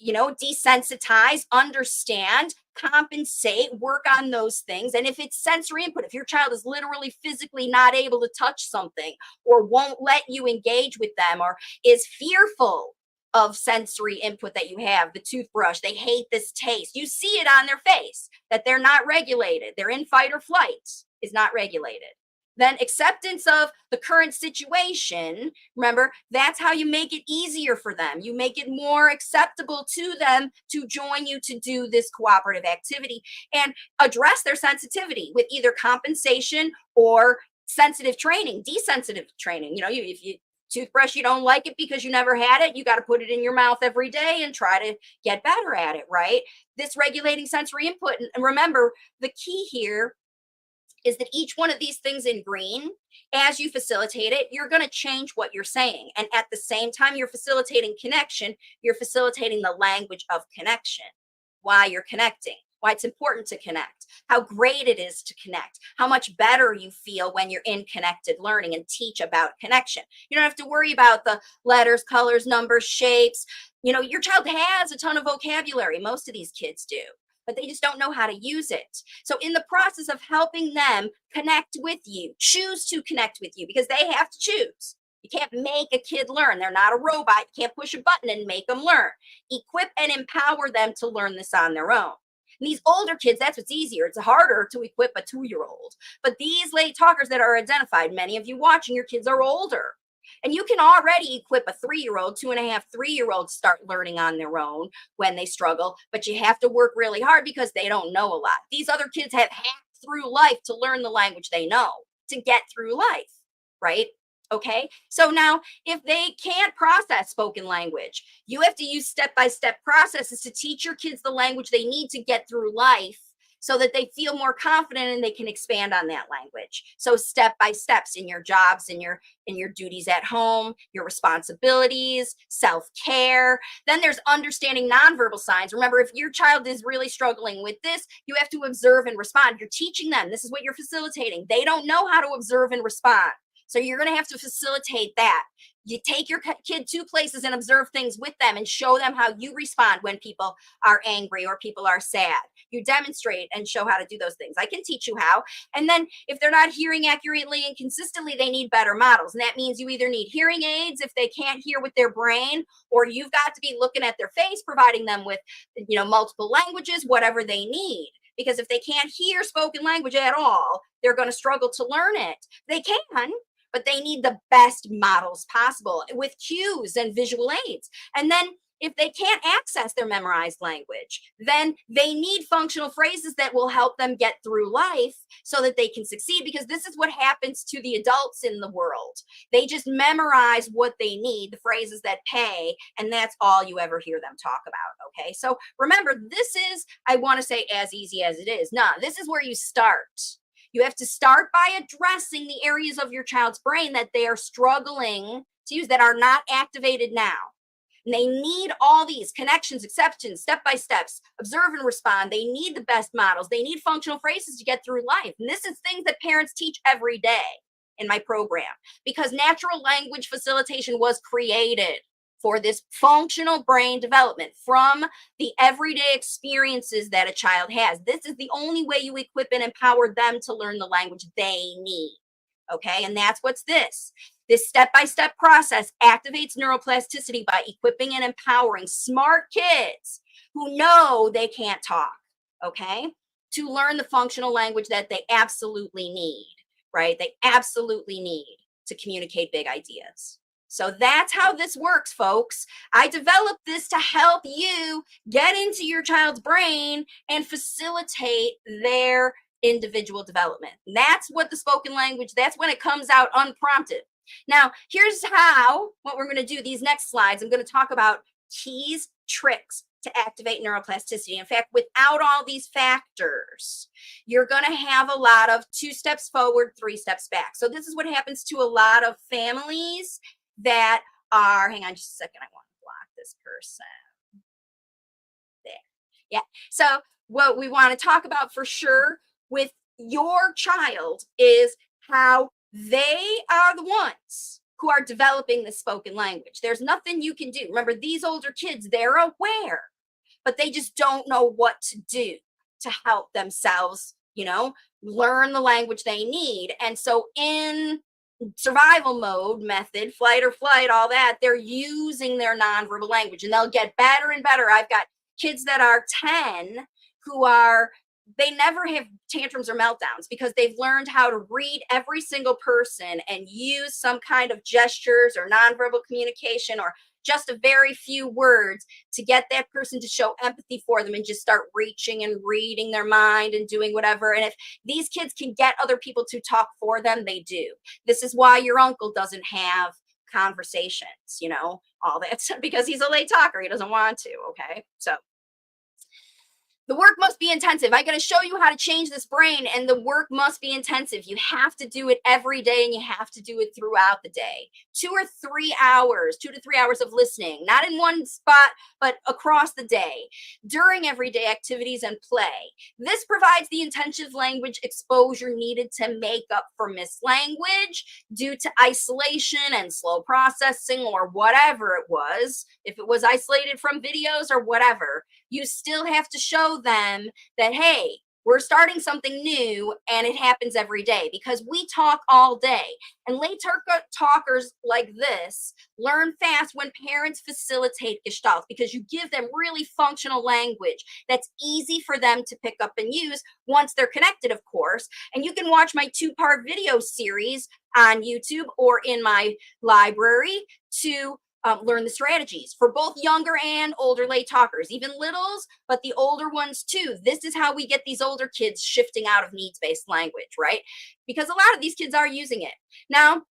desensitize, understand, compensate, work on those things. And if it's sensory input, if your child is literally physically not able to touch something or won't let you engage with them or is fearful of sensory input that you have, the toothbrush, they hate this taste. You see it on their face that they're not regulated. They're in fight or flight is not regulated. Then acceptance of the current situation. Remember, that's how you make it easier for them. You make it more acceptable to them to join you to do this cooperative activity and address their sensitivity with either compensation or sensitive training, desensitive training. If you toothbrush, you don't like it because you never had it, you got to put it in your mouth every day and try to get better at it, right? This regulating sensory input. And remember, the key here is that each one of these things in green, as you facilitate it, you're going to change what you're saying. And at the same time, you're facilitating connection, you're facilitating the language of connection, why you're connecting, why it's important to connect, how great it is to connect, how much better you feel when you're in connected learning, and teach about connection. You don't have to worry about the letters, colors, numbers, shapes. Your child has a ton of vocabulary. Most of these kids do, but they just don't know how to use it. So in the process of helping them connect with you, choose to connect with you, because they have to choose. You can't make a kid learn. They're not a robot. You can't push a button and make them learn. Equip and empower them to learn this on their own. And these older kids, that's what's easier. It's harder to equip a 2-year-old. But these late talkers that are identified, many of you watching, your kids are older. And you can already equip a 3-year-old, 2.5, 3-year-old start learning on their own when they struggle, but you have to work really hard because they don't know a lot. These other kids have hacked through life to learn the language they know, to get through life, right? Okay, so now if they can't process spoken language, you have to use step-by-step processes to teach your kids the language they need to get through life, so that they feel more confident and they can expand on that language. So step by steps in your jobs, in your duties at home, your responsibilities, self-care. Then there's understanding nonverbal signs. Remember, if your child is really struggling with this, you have to observe and respond. You're teaching them. This is what you're facilitating. They don't know how to observe and respond. So you're going to have to facilitate that. You take your kid to places and observe things with them and show them how you respond when people are angry or people are sad. You demonstrate and show how to do those things. I can teach you how. And then if they're not hearing accurately and consistently, they need better models. And that means you either need hearing aids if they can't hear with their brain, or you've got to be looking at their face, providing them with, multiple languages, whatever they need. Because if they can't hear spoken language at all, they're going to struggle to learn it. They can, but they need the best models possible with cues and visual aids. And then if they can't access their memorized language, then they need functional phrases that will help them get through life so that they can succeed, because this is what happens to the adults in the world. They just memorize what they need, the phrases that pay, and that's all you ever hear them talk about, okay? So remember, this is, I want to say, as easy as it is. Nah, this is where you start. You have to start by addressing the areas of your child's brain that they are struggling to use, that are not activated now. And they need all these connections, exceptions, step-by-steps, observe and respond. They need the best models. They need functional phrases to get through life. And this is things that parents teach every day in my program, because natural language facilitation was created for this functional brain development from the everyday experiences that a child has. This is the only way you equip and empower them to learn the language they need. Okay, and that's what's this. This step-by-step process activates neuroplasticity by equipping and empowering smart kids who know they can't talk, okay, to learn the functional language that they absolutely need, right? They absolutely need to communicate big ideas. So that's how this works, folks. I developed this to help you get into your child's brain and facilitate their individual development. And that's what the spoken language, that's when it comes out unprompted. Now, here's what we're going to do. These next slides, I'm going to talk about keys, tricks to activate neuroplasticity. In fact, without all these factors, you're going to have a lot of 2 steps forward, 3 steps back. So this is what happens to a lot of families that are, hang on just a second, I want to block this person. There. Yeah. So what we want to talk about for sure with your child is how they are the ones who are developing the spoken language. There's nothing you can do. Remember, these older kids, they're aware, but they just don't know what to do to help themselves, learn the language they need. And so in survival mode method, flight or flight, all that, they're using their nonverbal language and they'll get better and better. I've got kids that are 10 they never have tantrums or meltdowns because they've learned how to read every single person and use some kind of gestures or nonverbal communication or just a very few words to get that person to show empathy for them and just start reaching and reading their mind and doing whatever. And if these kids can get other people to talk for them, they do. This is why your uncle doesn't have conversations, all that, because he's a late talker. He doesn't want to. Okay. So the work must be intensive. I'm going to show you how to change this brain, and the work must be intensive. You have to do it every day, and you have to do it throughout the day. 2 to 3 hours of listening, not in one spot, but across the day, during everyday activities and play. This provides the intensive language exposure needed to make up for missed language due to isolation and slow processing or whatever it was. If it was isolated from videos or whatever, you still have to show them that, hey, we're starting something new and it happens every day, because we talk all day. And late talkers like this learn fast when parents facilitate gestalt, because you give them really functional language that's easy for them to pick up and use once they're connected, of course. And you can watch my 2-part video series on YouTube or in my library to learn the strategies for both younger and older late talkers, even littles, but the older ones too. This is how we get these older kids shifting out of needs-based language, right? Because a lot of these kids are using it. Now,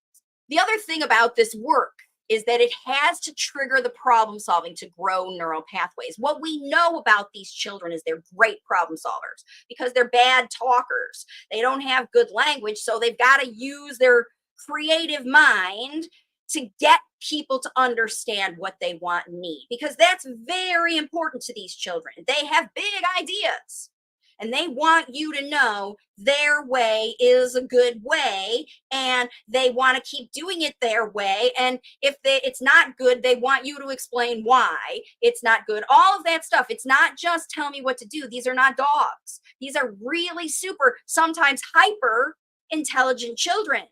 the other thing about this work is that it has to trigger the problem solving to grow neural pathways. What we know about these children is they're great problem solvers because they're bad talkers. They don't have good language, so they've got to use their creative mind to get people to understand what they want and need, because that's very important to these children. They have big ideas and they want you to know their way is a good way and they want to keep doing it their way. And if it's not good, they want you to explain why it's not good. All of that stuff. It's not just tell me what to do. These are not dogs. These are really super, sometimes hyper intelligent children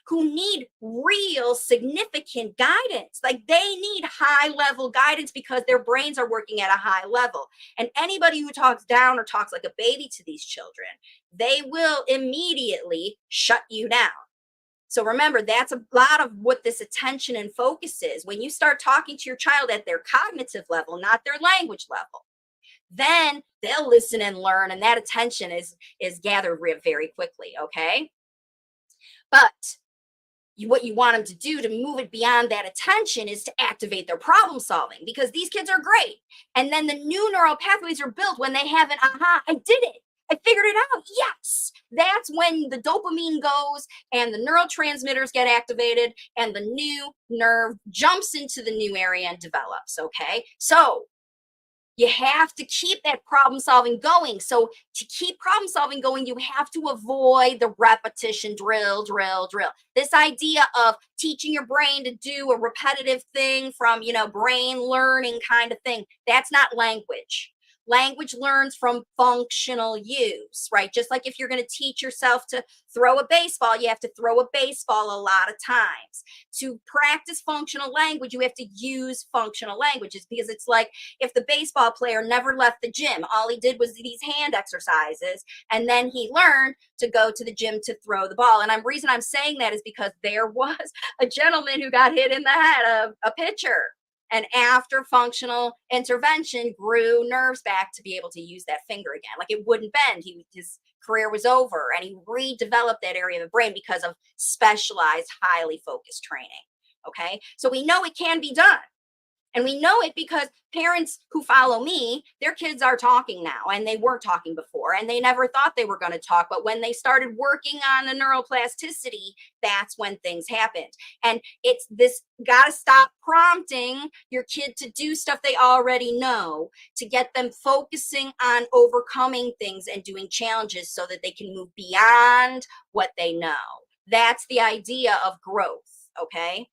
who need real significant guidance. Like they need high level guidance because their brains are working at a high level. And anybody who talks down or talks like a baby to these children, they will immediately shut you down. So remember, that's a lot of what this attention and focus is. When you start talking to your child at their cognitive level, not their language level, then they'll listen and learn, and that attention is gathered very quickly, okay? But what you want them to do to move it beyond that attention is to activate their problem solving, because these kids are great. And then the new neural pathways are built when they have an aha, I did it. I figured it out. Yes. That's when the dopamine goes and the neurotransmitters get activated and the new nerve jumps into the new area and develops. Okay. So you have to keep that problem solving going. So to keep problem solving going, you have to avoid the repetition, drill. This idea of teaching your brain to do a repetitive thing from, brain learning kind of thing, that's not language. Language learns from functional use, right? Just like if you're going to teach yourself to throw a baseball, you have to throw a baseball a lot of times. To practice functional language, you have to use functional languages, because it's like if the baseball player never left the gym, all he did was these hand exercises, and then he learned to go to the gym to throw the ball. And the reason I'm saying that is because there was a gentleman who got hit in the head, a pitcher. And after functional intervention, grew nerves back to be able to use that finger again. Like it wouldn't bend. His career was over, and he redeveloped that area of the brain because of specialized, highly focused training. Okay, so we know it can be done. And we know it because parents who follow me, their kids are talking now, and they weren't talking before, and they never thought they were going to talk. But when they started working on the neuroplasticity, that's when things happened. And it's this, got to stop prompting your kid to do stuff they already know, to get them focusing on overcoming things and doing challenges so that they can move beyond what they know. That's the idea of growth. Okay,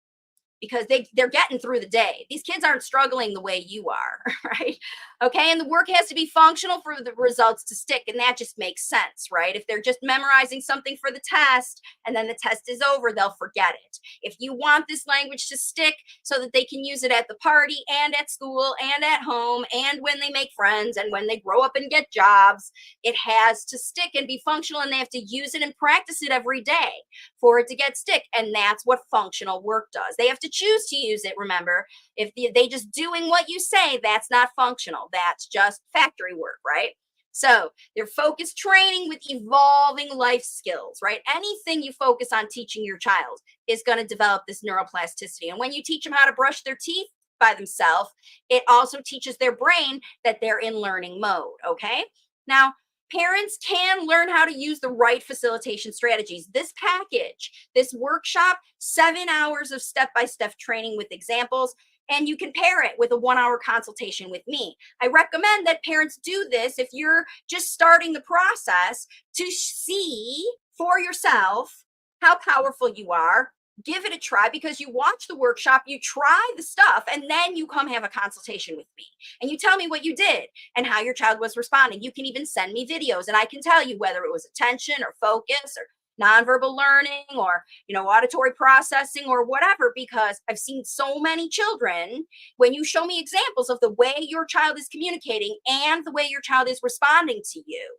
because they're getting through the day. These kids aren't struggling the way you are, right? Okay, and the work has to be functional for the results to stick, and that just makes sense, right? If they're just memorizing something for the test and then the test is over, they'll forget it. If you want this language to stick so that they can use it at the party and at school and at home and when they make friends and when they grow up and get jobs, it has to stick and be functional, and they have to use it and practice it every day for it to get stick. And that's what functional work does. They have to choose to use it. Remember, if they just doing what you say, that's not functional. That's just factory work, right? So they're focused training with evolving life skills, right? Anything you focus on teaching your child is going to develop this neuroplasticity. And when you teach them how to brush their teeth by themselves, it also teaches their brain that they're in learning mode. Okay, now parents can learn how to use the right facilitation strategies. This package, this workshop, 7 hours of step-by-step training with examples, and you can pair it with a 1-hour consultation with me. I recommend that parents do this if you're just starting the process, to see for yourself how powerful you are. Give it a try, because you watch the workshop, you try the stuff, and then you come have a consultation with me and you tell me what you did and how your child was responding. You can even send me videos and I can tell you whether it was attention or focus or nonverbal learning or, auditory processing or whatever, because I've seen so many children, when you show me examples of the way your child is communicating and the way your child is responding to you,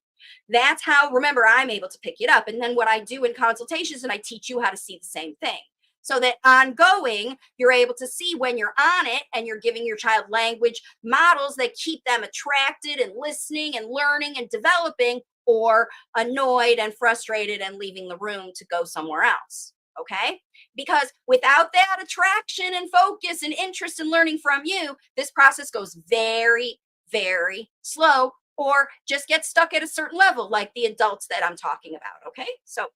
that's how, remember, I'm able to pick it up. And then what I do in consultations, and I teach you how to see the same thing, so that ongoing, you're able to see when you're on it and you're giving your child language models that keep them attracted and listening and learning and developing, or annoyed and frustrated and leaving the room to go somewhere else. Okay, because without that attraction and focus and interest in learning from you, this process goes very, very slow, or just get stuck at a certain level, like the adults that I'm talking about. Okay, so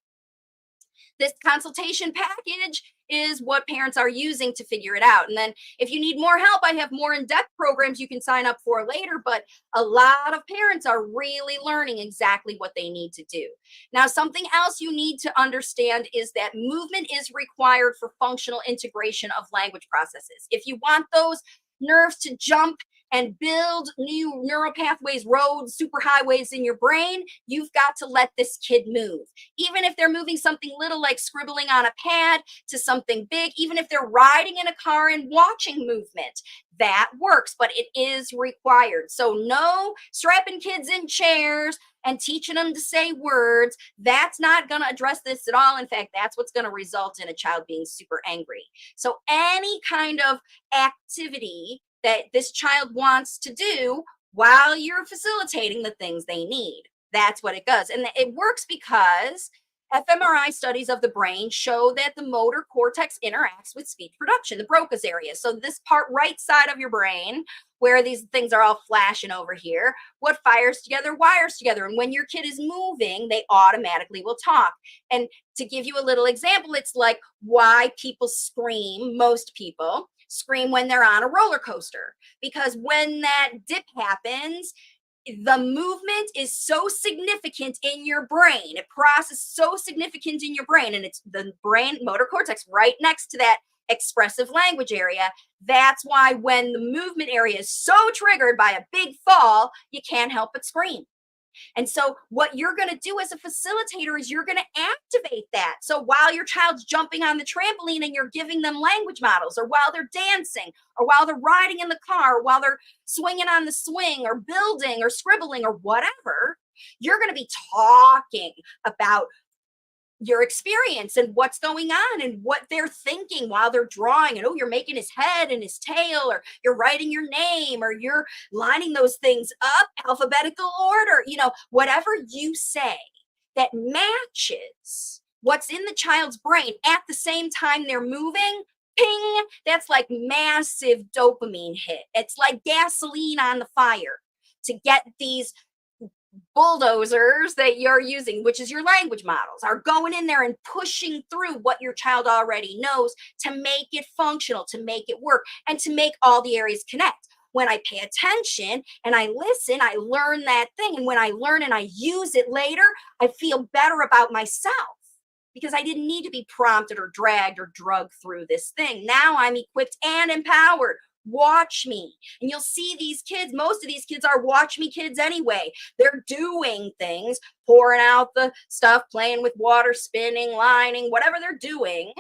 this consultation package is what parents are using to figure it out. And then if you need more help, I have more in-depth programs you can sign up for later, but a lot of parents are really learning exactly what they need to do. Now, something else you need to understand is that movement is required for functional integration of language processes. If you want those nerves to jump and build new neural pathways, roads, superhighways in your brain, you've got to let this kid move. Even if they're moving something little like scribbling on a pad to something big, even if they're riding in a car and watching movement, that works, but it is required. So no strapping kids in chairs and teaching them to say words. That's not going to address this at all. In fact, that's what's going to result in a child being super angry. So any kind of activity that this child wants to do while you're facilitating the things they need, that's what it does. And it works because fMRI studies of the brain show that the motor cortex interacts with speech production, the Broca's area. So this part right side of your brain, where these things are all flashing over here, what fires together wires together. And when your kid is moving, they automatically will talk. And to give you a little example, it's like why people scream, most people scream when they're on a roller coaster, because when that dip happens, the movement is so significant in your brain, it processes so significant in your brain, and it's the brain motor cortex right next to that expressive language area. That's why when the movement area is so triggered by a big fall, you can't help but scream. And so what you're going to do as a facilitator is you're going to activate that. So while your child's jumping on the trampoline and you're giving them language models, or while they're dancing, or while they're riding in the car, or while they're swinging on the swing, or building, or scribbling, or whatever, you're going to be talking about your experience and what's going on and what they're thinking while they're drawing. And, oh, you're making his head and his tail, or you're writing your name, or you're lining those things up alphabetical order, whatever you say, that matches what's in the child's brain at the same time they're moving, ping, that's like massive dopamine hit. It's like gasoline on the fire to get these bulldozers that you're using, which is your language models, are going in there and pushing through what your child already knows to make it functional, to make it work, and to make all the areas connect. When I pay attention and I listen, I learn that thing. And when I learn and I use it later, I feel better about myself because I didn't need to be prompted or dragged or drugged through this thing. Now I'm equipped and empowered. Watch me. And you'll see these kids, most of these kids are watch me kids anyway. They're doing things, pouring out the stuff, playing with water, spinning, lining, whatever they're doing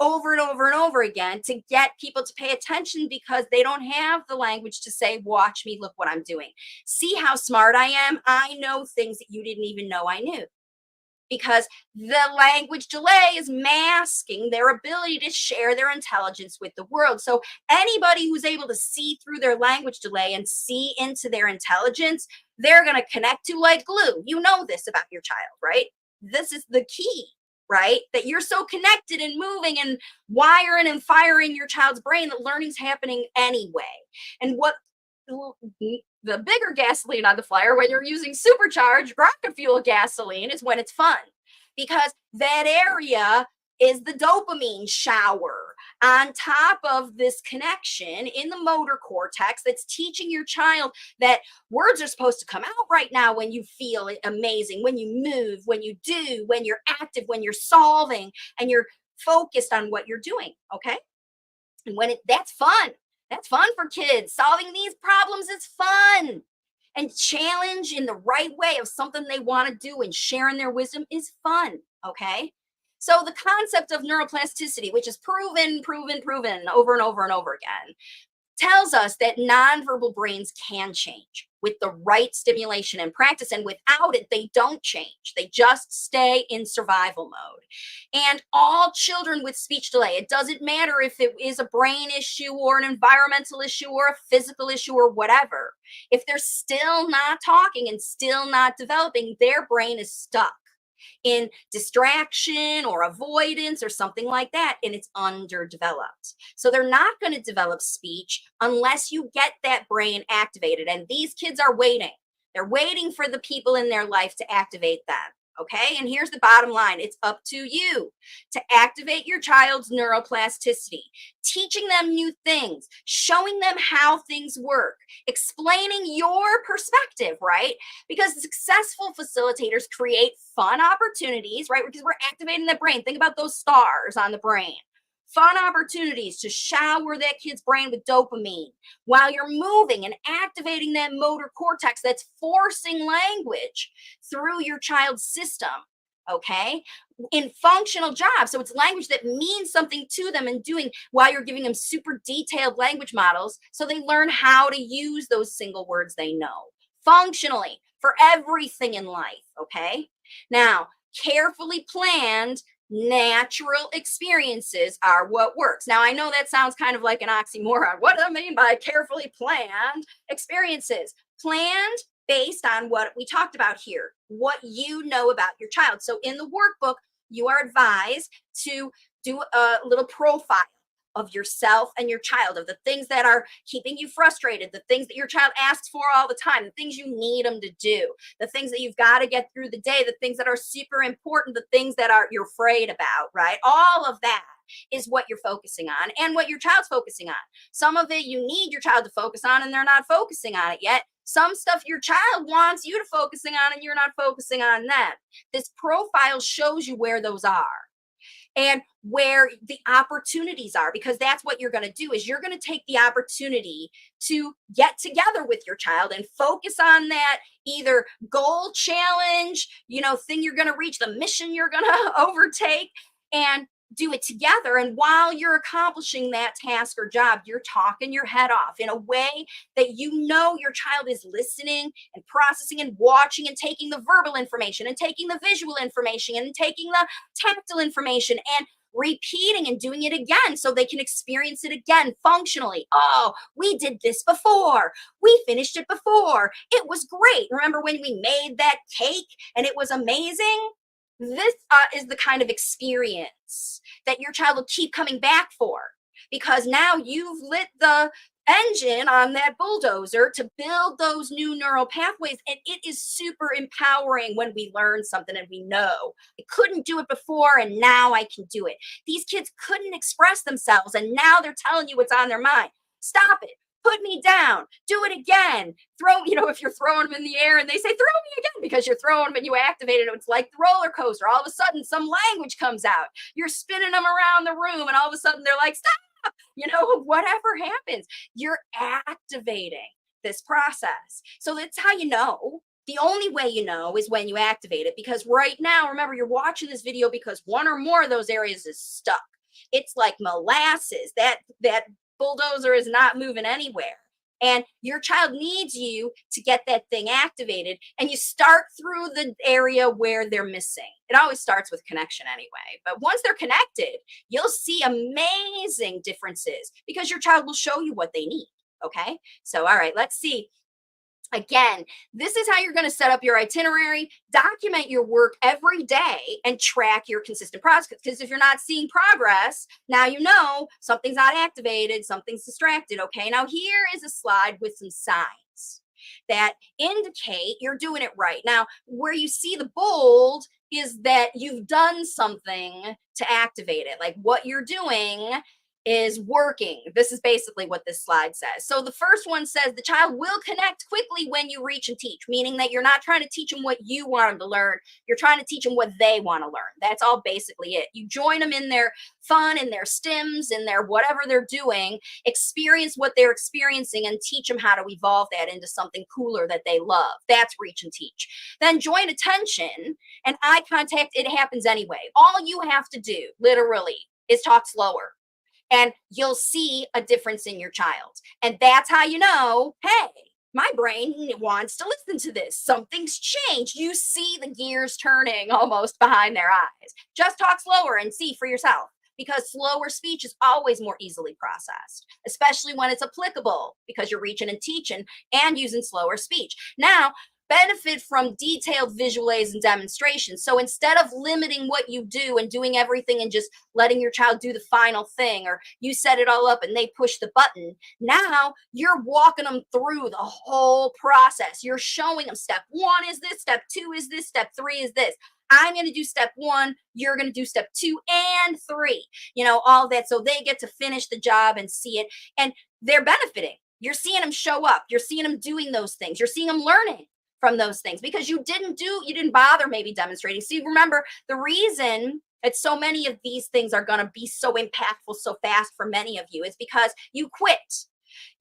over and over and over again to get people to pay attention because they don't have the language to say, watch me, look what I'm doing. See how smart I am? I know things that you didn't even know I knew. Because the language delay is masking their ability to share their intelligence with the world. So anybody who's able to see through their language delay and see into their intelligence, they're going to connect to like glue. You know this about your child, right? This is the key, right? That you're so connected and moving and wiring and firing your child's brain that learning's happening anyway. And what the bigger gasoline on the fire when you're using supercharged rocket fuel gasoline is when it's fun, because that area is the dopamine shower on top of this connection in the motor cortex that's teaching your child that words are supposed to come out right now when you feel amazing, when you move, when you do, when you're active, when you're solving and you're focused on what you're doing. Okay. And that's fun. That's fun for kids. Solving these problems is fun. And challenge in the right way of something they want to do and sharing their wisdom is fun. Okay. So the concept of neuroplasticity, which is proven over and over and over again, tells us that nonverbal brains can change with the right stimulation and practice. And without it, they don't change. They just stay in survival mode. And all children with speech delay, it doesn't matter if it is a brain issue or an environmental issue or a physical issue or whatever. If they're still not talking and still not developing, their brain is stuck in distraction or avoidance or something like that, and it's underdeveloped. So they're not going to develop speech unless you get that brain activated. And these kids are waiting. They're waiting for the people in their life to activate them. Okay. And here's the bottom line. It's up to you to activate your child's neuroplasticity, teaching them new things, showing them how things work, explaining your perspective, right? Because successful facilitators create fun opportunities, right? Because we're activating the brain. Think about those stars on the brain. Fun opportunities to shower that kid's brain with dopamine while you're moving and activating that motor cortex that's forcing language through your child's system, okay? In functional jobs. So it's language that means something to them and doing while you're giving them super detailed language models so they learn how to use those single words they know functionally for everything in life, okay? Now, carefully planned natural experiences are what works. Now, I know that sounds kind of like an oxymoron. What do I mean by carefully planned experiences? Planned based on what we talked about here, what you know about your child. So in the workbook, you are advised to do a little profile of yourself and your child, of the things that are keeping you frustrated, the things that your child asks for all the time, the things you need them to do, the things that you've got to get through the day, the things that are super important, the things that you're afraid about, right? All of that is what you're focusing on and what your child's focusing on. Some of it you need your child to focus on and they're not focusing on it yet. Some stuff your child wants you to focusing on and you're not focusing on them. This profile shows you where those are and where the opportunities are, because that's what you're going to do is you're going to take the opportunity to get together with your child and focus on that either goal, challenge, thing you're going to reach, the mission you're going to overtake, and do it together. And while you're accomplishing that task or job, you're talking your head off in a way that your child is listening and processing and watching and taking the verbal information and taking the visual information and taking the tactile information and repeating and doing it again so they can experience it again functionally. Oh, we did this before. We finished it before. It was great. Remember when we made that cake and it was amazing? This is the kind of experience that your child will keep coming back for, because now you've lit the engine on that bulldozer to build those new neural pathways. And it is super empowering when we learn something and we know I couldn't do it before and now I can do it. These kids couldn't express themselves and now they're telling you what's on their mind. Stop it. Put me down. Do it again. Throw, if you're throwing them in the air and they say, throw me again, because you're throwing them and you activate it. It's like the roller coaster. All of a sudden, some language comes out. You're spinning them around the room and all of a sudden they're like, stop. Whatever happens, you're activating this process. So that's how you know. The only way you know is when you activate it, because right now, remember, you're watching this video because one or more of those areas is stuck. It's like molasses. That bulldozer is not moving anywhere. And your child needs you to get that thing activated. And you start through the area where they're missing. It always starts with connection anyway. But once they're connected, you'll see amazing differences because your child will show you what they need. Okay. So, all right, let's see. Again, this is how you're going to set up your itinerary, document your work every day, and track your consistent progress. Because if you're not seeing progress, now you know something's not activated, something's distracted. Okay, now here is a slide with some signs that indicate you're doing it right. Now, where you see the bold is that you've done something to activate it, like what you're doing is working. This is basically what this slide says. So the first one says the child will connect quickly when you reach and teach, meaning that you're not trying to teach them what you want them to learn. You're trying to teach them what they want to learn. That's all basically it. You join them in their fun, in their stims, in their whatever they're doing, experience what they're experiencing and teach them how to evolve that into something cooler that they love. That's reach and teach. Then joint attention and eye contact. It happens anyway. All you have to do literally is talk slower. And you'll see a difference in your child. And that's how you know, hey, my brain wants to listen to this. Something's changed. You see the gears turning almost behind their eyes. Just talk slower and see for yourself, because slower speech is always more easily processed, especially when it's applicable, because you're reaching and teaching and using slower speech. Now, benefit from detailed visual aids and demonstrations. So instead of limiting what you do and doing everything and just letting your child do the final thing, or you set it all up and they push the button, now you're walking them through the whole process. You're showing them step 1 is this, step 2 is this, step 3 is this. I'm going to do step 1, you're going to do step 2 and 3, all that. So they get to finish the job and see it, and they're benefiting. You're seeing them show up. You're seeing them doing those things. You're seeing them learning from those things because you didn't bother maybe demonstrating. See, remember, the reason that so many of these things are going to be so impactful so fast for many of you is because you quit.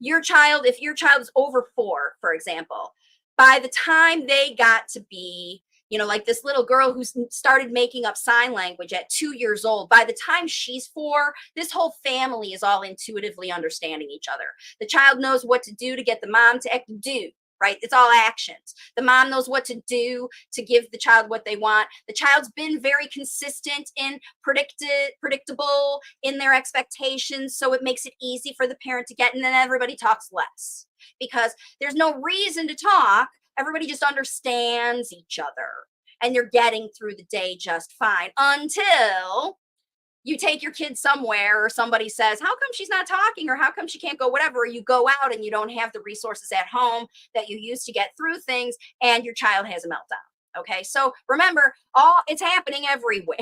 If your child is over 4, for example, by the time they got to be, like this little girl who started making up sign language at 2 years old, by the time she's 4, this whole family is all intuitively understanding each other. The child knows what to do to get the mom to do. Right? It's all actions. The mom knows what to do to give the child what they want. The child's been very consistent and predictable in their expectations. So it makes it easy for the parent to get, and then everybody talks less because there's no reason to talk. Everybody just understands each other and you're getting through the day just fine until you take your kid somewhere or somebody says, how come she's not talking, or how come she can't go, whatever. You go out and you don't have the resources at home that you use to get through things, and your child has a meltdown. Okay. So remember, it's happening everywhere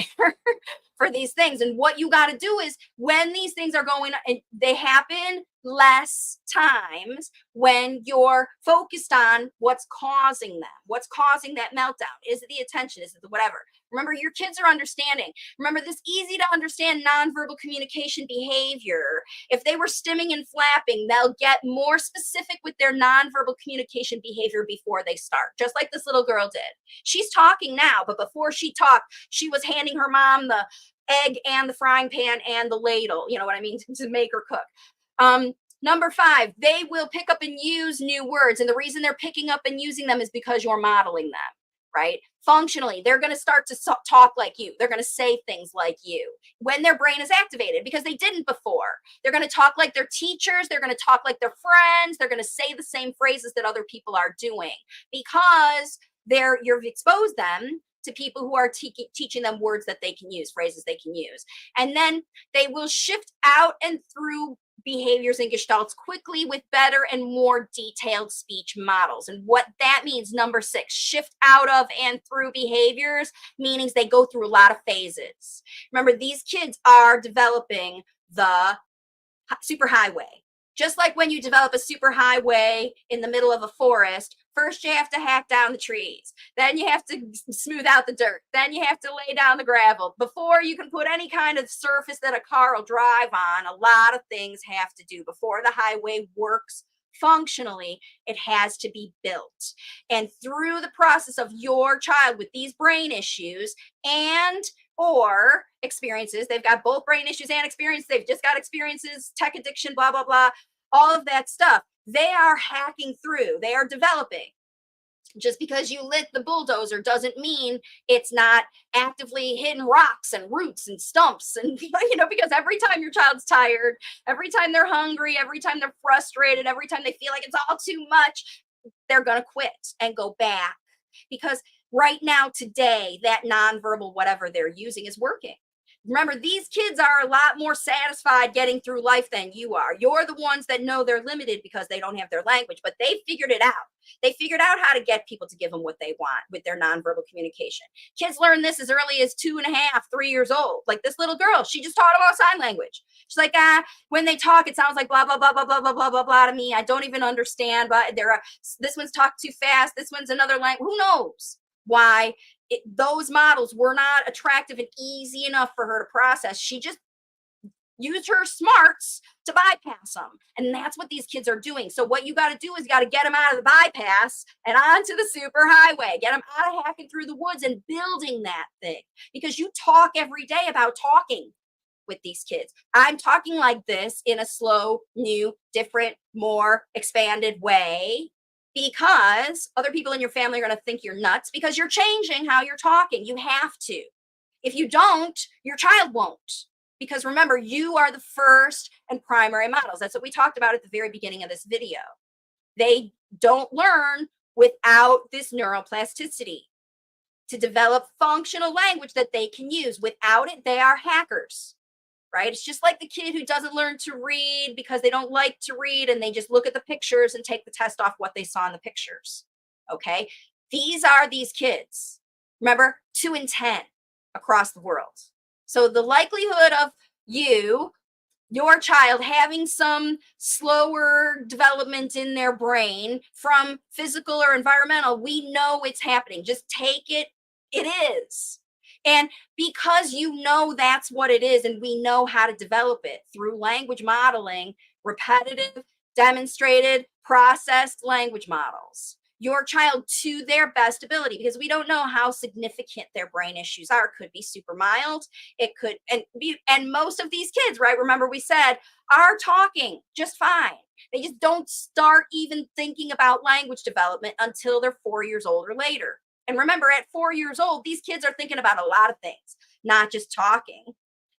for these things. And what you got to do is, when these things are going, and they happen less times when you're focused on what's causing that meltdown. Is it the attention? Is it the whatever? Remember, your kids are understanding. Remember, this easy to understand nonverbal communication behavior. If they were stimming and flapping, they'll get more specific with their nonverbal communication behavior before they start, just like this little girl did. She's talking now, but before she talked, she was handing her mom the egg and the frying pan and the ladle, you know what I mean, to make her cook. Number 5, they will pick up and use new words. And the reason they're picking up and using them is because you're modeling them. right? Functionally, they're going to start to talk like you. They're going to say things like you when their brain is activated because they didn't before. They're going to talk like their teachers. They're going to talk like their friends. They're going to say the same phrases that other people are doing because you've exposed them to people who are teaching them words that they can use, phrases they can use. And then they will shift out and through behaviors and gestalts quickly with better and more detailed speech models. And what that means, number 6, shift out of and through behaviors, meaning they go through a lot of phases. Remember, these kids are developing the superhighway. Just like when you develop a superhighway in the middle of a forest, first you have to hack down the trees. Then you have to smooth out the dirt. Then you have to lay down the gravel. Before you can put any kind of surface that a car will drive on, a lot of things have to do. Before the highway works functionally, it has to be built. And through the process of your child with these brain issues or experiences, they've got both brain issues and experience, they've just got experiences, tech addiction, blah, blah, blah, all of that stuff. They are hacking through, they are developing. Just because you lit the bulldozer doesn't mean it's not actively hitting rocks and roots and stumps. And, because every time your child's tired, every time they're hungry, every time they're frustrated, every time they feel like it's all too much, they're going to quit and go back. Because right now, today, that nonverbal whatever they're using is working. Remember, these kids are a lot more satisfied getting through life than you are. You're the ones that know they're limited because they don't have their language, but they figured it out. They figured out how to get people to give them what they want with their nonverbal communication. Kids learn this as early as 2.5, 3 years old. Like this little girl, she just taught about sign language. She's like, when they talk, it sounds like blah, blah, blah, blah, blah, blah, blah, blah, blah to me. I don't even understand, but this one's talked too fast. This one's another language. Who knows why? Those models were not attractive and easy enough for her to process. She just used her smarts to bypass them. And that's what these kids are doing. So what you got to do is you got to get them out of the bypass and onto the super highway. Get them out of hacking through the woods and building that thing. Because you talk every day about talking with these kids. I'm talking like this in a slow, new, different, more expanded way. Because other people in your family are going to think you're nuts because you're changing how you're talking. You have to. If you don't, your child won't. Because remember, you are the first and primary models. That's what we talked about at the very beginning of this video. They don't learn without this neuroplasticity to develop functional language that they can use. Without it, they are hackers. Right? It's just like the kid who doesn't learn to read because they don't like to read and they just look at the pictures and take the test off what they saw in the pictures. Okay? These are these kids. Remember, 2 in 10 across the world. So the likelihood of your child having some slower development in their brain from physical or environmental, we know it's happening. Just take it. It is. And because that's what it is, and we know how to develop it through language modeling, repetitive, demonstrated, processed language models, your child to their best ability, because we don't know how significant their brain issues are. It could be super mild. It could, and most of these kids, right? Remember we said, are talking just fine. They just don't start even thinking about language development until they're 4 years old or later. And remember, at 4 years old, these kids are thinking about a lot of things, not just talking.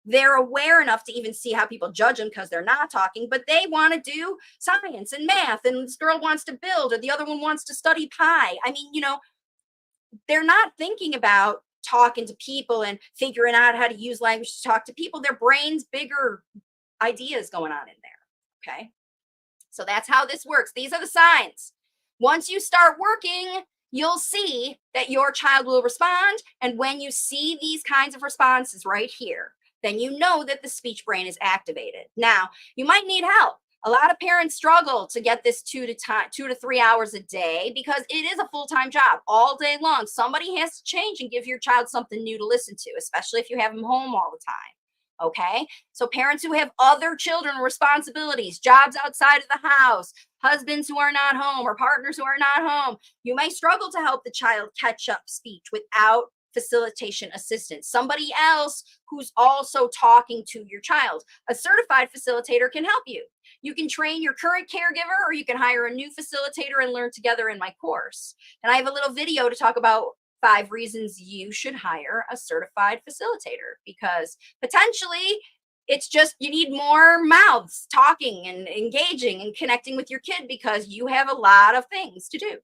They're aware enough to even see how people judge them because they're not talking, but they want to do science and math, and this girl wants to build, or the other one wants to study pi. I mean, they're not thinking about talking to people and figuring out how to use language to talk to people. Their brain's bigger ideas going on in there, okay? So that's how this works. These are the signs. Once you start working, you'll see that your child will respond. And when you see these kinds of responses right here, then you know that the speech brain is activated. Now, you might need help. A lot of parents struggle to get this 2 to 3 hours a day because it is a full-time job all day long. Somebody has to change and give your child something new to listen to, especially if you have them home all the time. Okay? So parents who have other children responsibilities, jobs outside of the house, husbands who are not home, or partners who are not home, you may struggle to help the child catch up speech without facilitation assistance. Somebody else who's also talking to your child. A certified facilitator can help you. You can train your current caregiver, or you can hire a new facilitator and learn together in my course. And I have a little video to talk about 5 reasons you should hire a certified facilitator, because potentially it's just you need more mouths talking and engaging and connecting with your kid because you have a lot of things to do.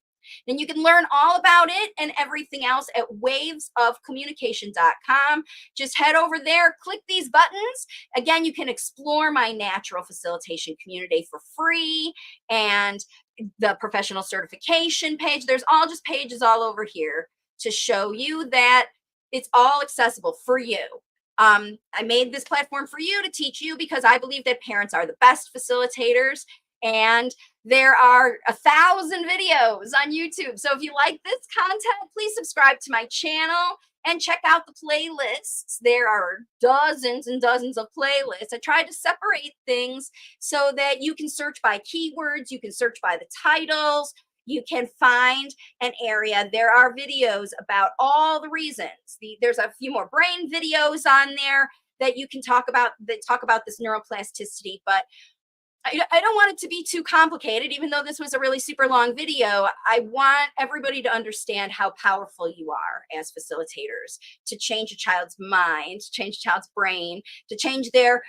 And you can learn all about it and everything else at wavesofcommunication.com. Just head over there, click these buttons. Again, you can explore my natural facilitation community for free, and the professional certification page. There's all just pages all over here to show you that it's all accessible for you. I made this platform for you to teach you because I believe that parents are the best facilitators, and there are 1,000 videos on YouTube. So if you like this content, please subscribe to my channel and check out the playlists. There are dozens and dozens of playlists. I tried to separate things so that you can search by keywords, you can search by the titles, you can find an area. There are videos about all the reasons. There's a few more brain videos on there that you can talk about, that talk about this neuroplasticity, but I don't want it to be too complicated, even though this was a really super long video. I want everybody to understand how powerful you are as facilitators to change a child's mind, to change a child's brain, to change their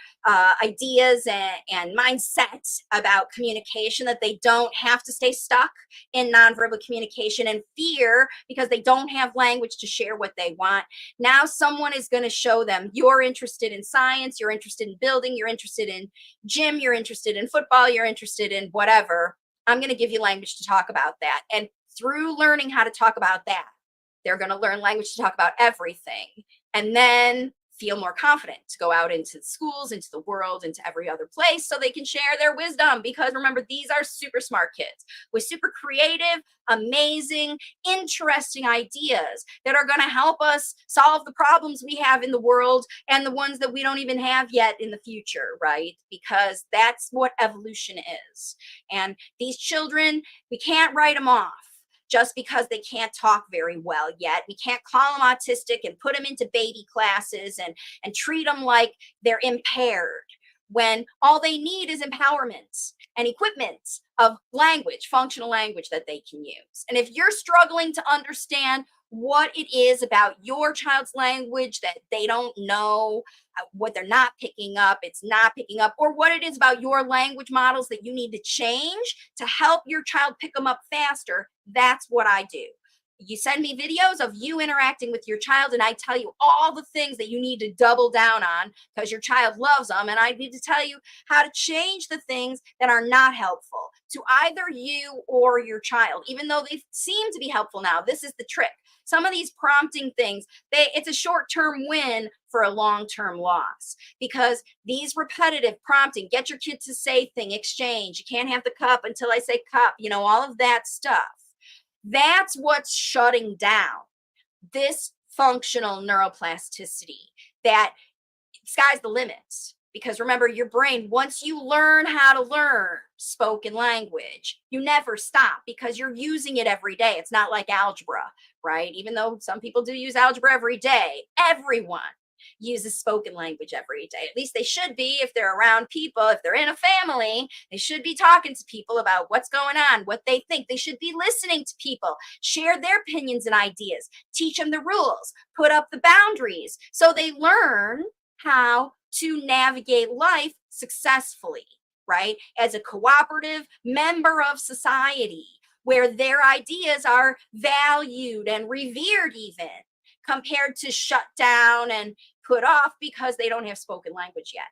ideas and mindset about communication, that they don't have to stay stuck in nonverbal communication and fear because they don't have language to share what they want. Now someone is going to show them, you're interested in science, you're interested in building, you're interested in gym, you're interested in football, you're interested in whatever. I'm going to give you language to talk about that. And through learning how to talk about that, they're going to learn language to talk about everything, and then feel more confident to go out into schools, into the world, into every other place, so they can share their wisdom. Because remember, these are super smart kids with super creative, amazing, interesting ideas that are going to help us solve the problems we have in the world and the ones that we don't even have yet in the future, right? Because that's what evolution is. And these children, we can't write them off just because they can't talk very well yet. We can't call them autistic and put them into baby classes and treat them like they're impaired, when all they need is empowerment and equipment of language, functional language that they can use. And if you're struggling to understand what it is about your child's language that they don't know, what they're not picking up, it's not picking up, or what it is about your language models that you need to change to help your child pick them up faster, that's what I do. You send me videos of you interacting with your child, and I tell you all the things that you need to double down on because your child loves them. And I need to tell you how to change the things that are not helpful to either you or your child, even though they seem to be helpful now. This is the trick. Some of these prompting things, it's a short-term win for a long-term loss, because these repetitive prompting, get your kid to say thing, exchange, you can't have the cup until I say cup, all of that stuff. That's what's shutting down this functional neuroplasticity, that sky's the limit. Because remember, your brain, once you learn how to learn spoken language, you never stop because you're using it every day. It's not like algebra, right? Even though some people do use algebra every day, everyone uses spoken language every day. At least they should be. If they're around people, if they're in a family, they should be talking to people about what's going on, what they think. They should be listening to people, share their opinions and ideas, teach them the rules, put up the boundaries so they learn how to navigate life successfully, right? As a cooperative member of society where their ideas are valued and revered, even compared to shut down and put off because they don't have spoken language yet.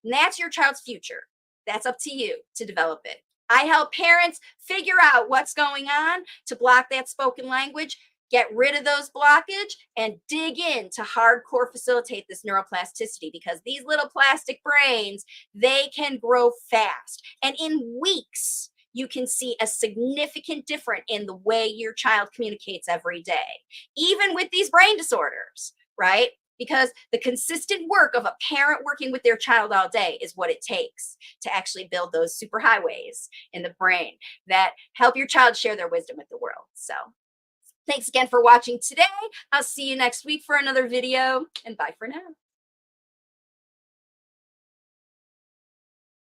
And that's your child's future. That's up to you to develop it. I help parents figure out what's going on to block that spoken language, get rid of those blockage, and dig in to hardcore facilitate this neuroplasticity, because these little plastic brains, they can grow fast. And in weeks, you can see a significant difference in the way your child communicates every day, even with these brain disorders, right? Because the consistent work of a parent working with their child all day is what it takes to actually build those superhighways in the brain that help your child share their wisdom with the world. So thanks again for watching today. I'll see you next week for another video, and bye for now.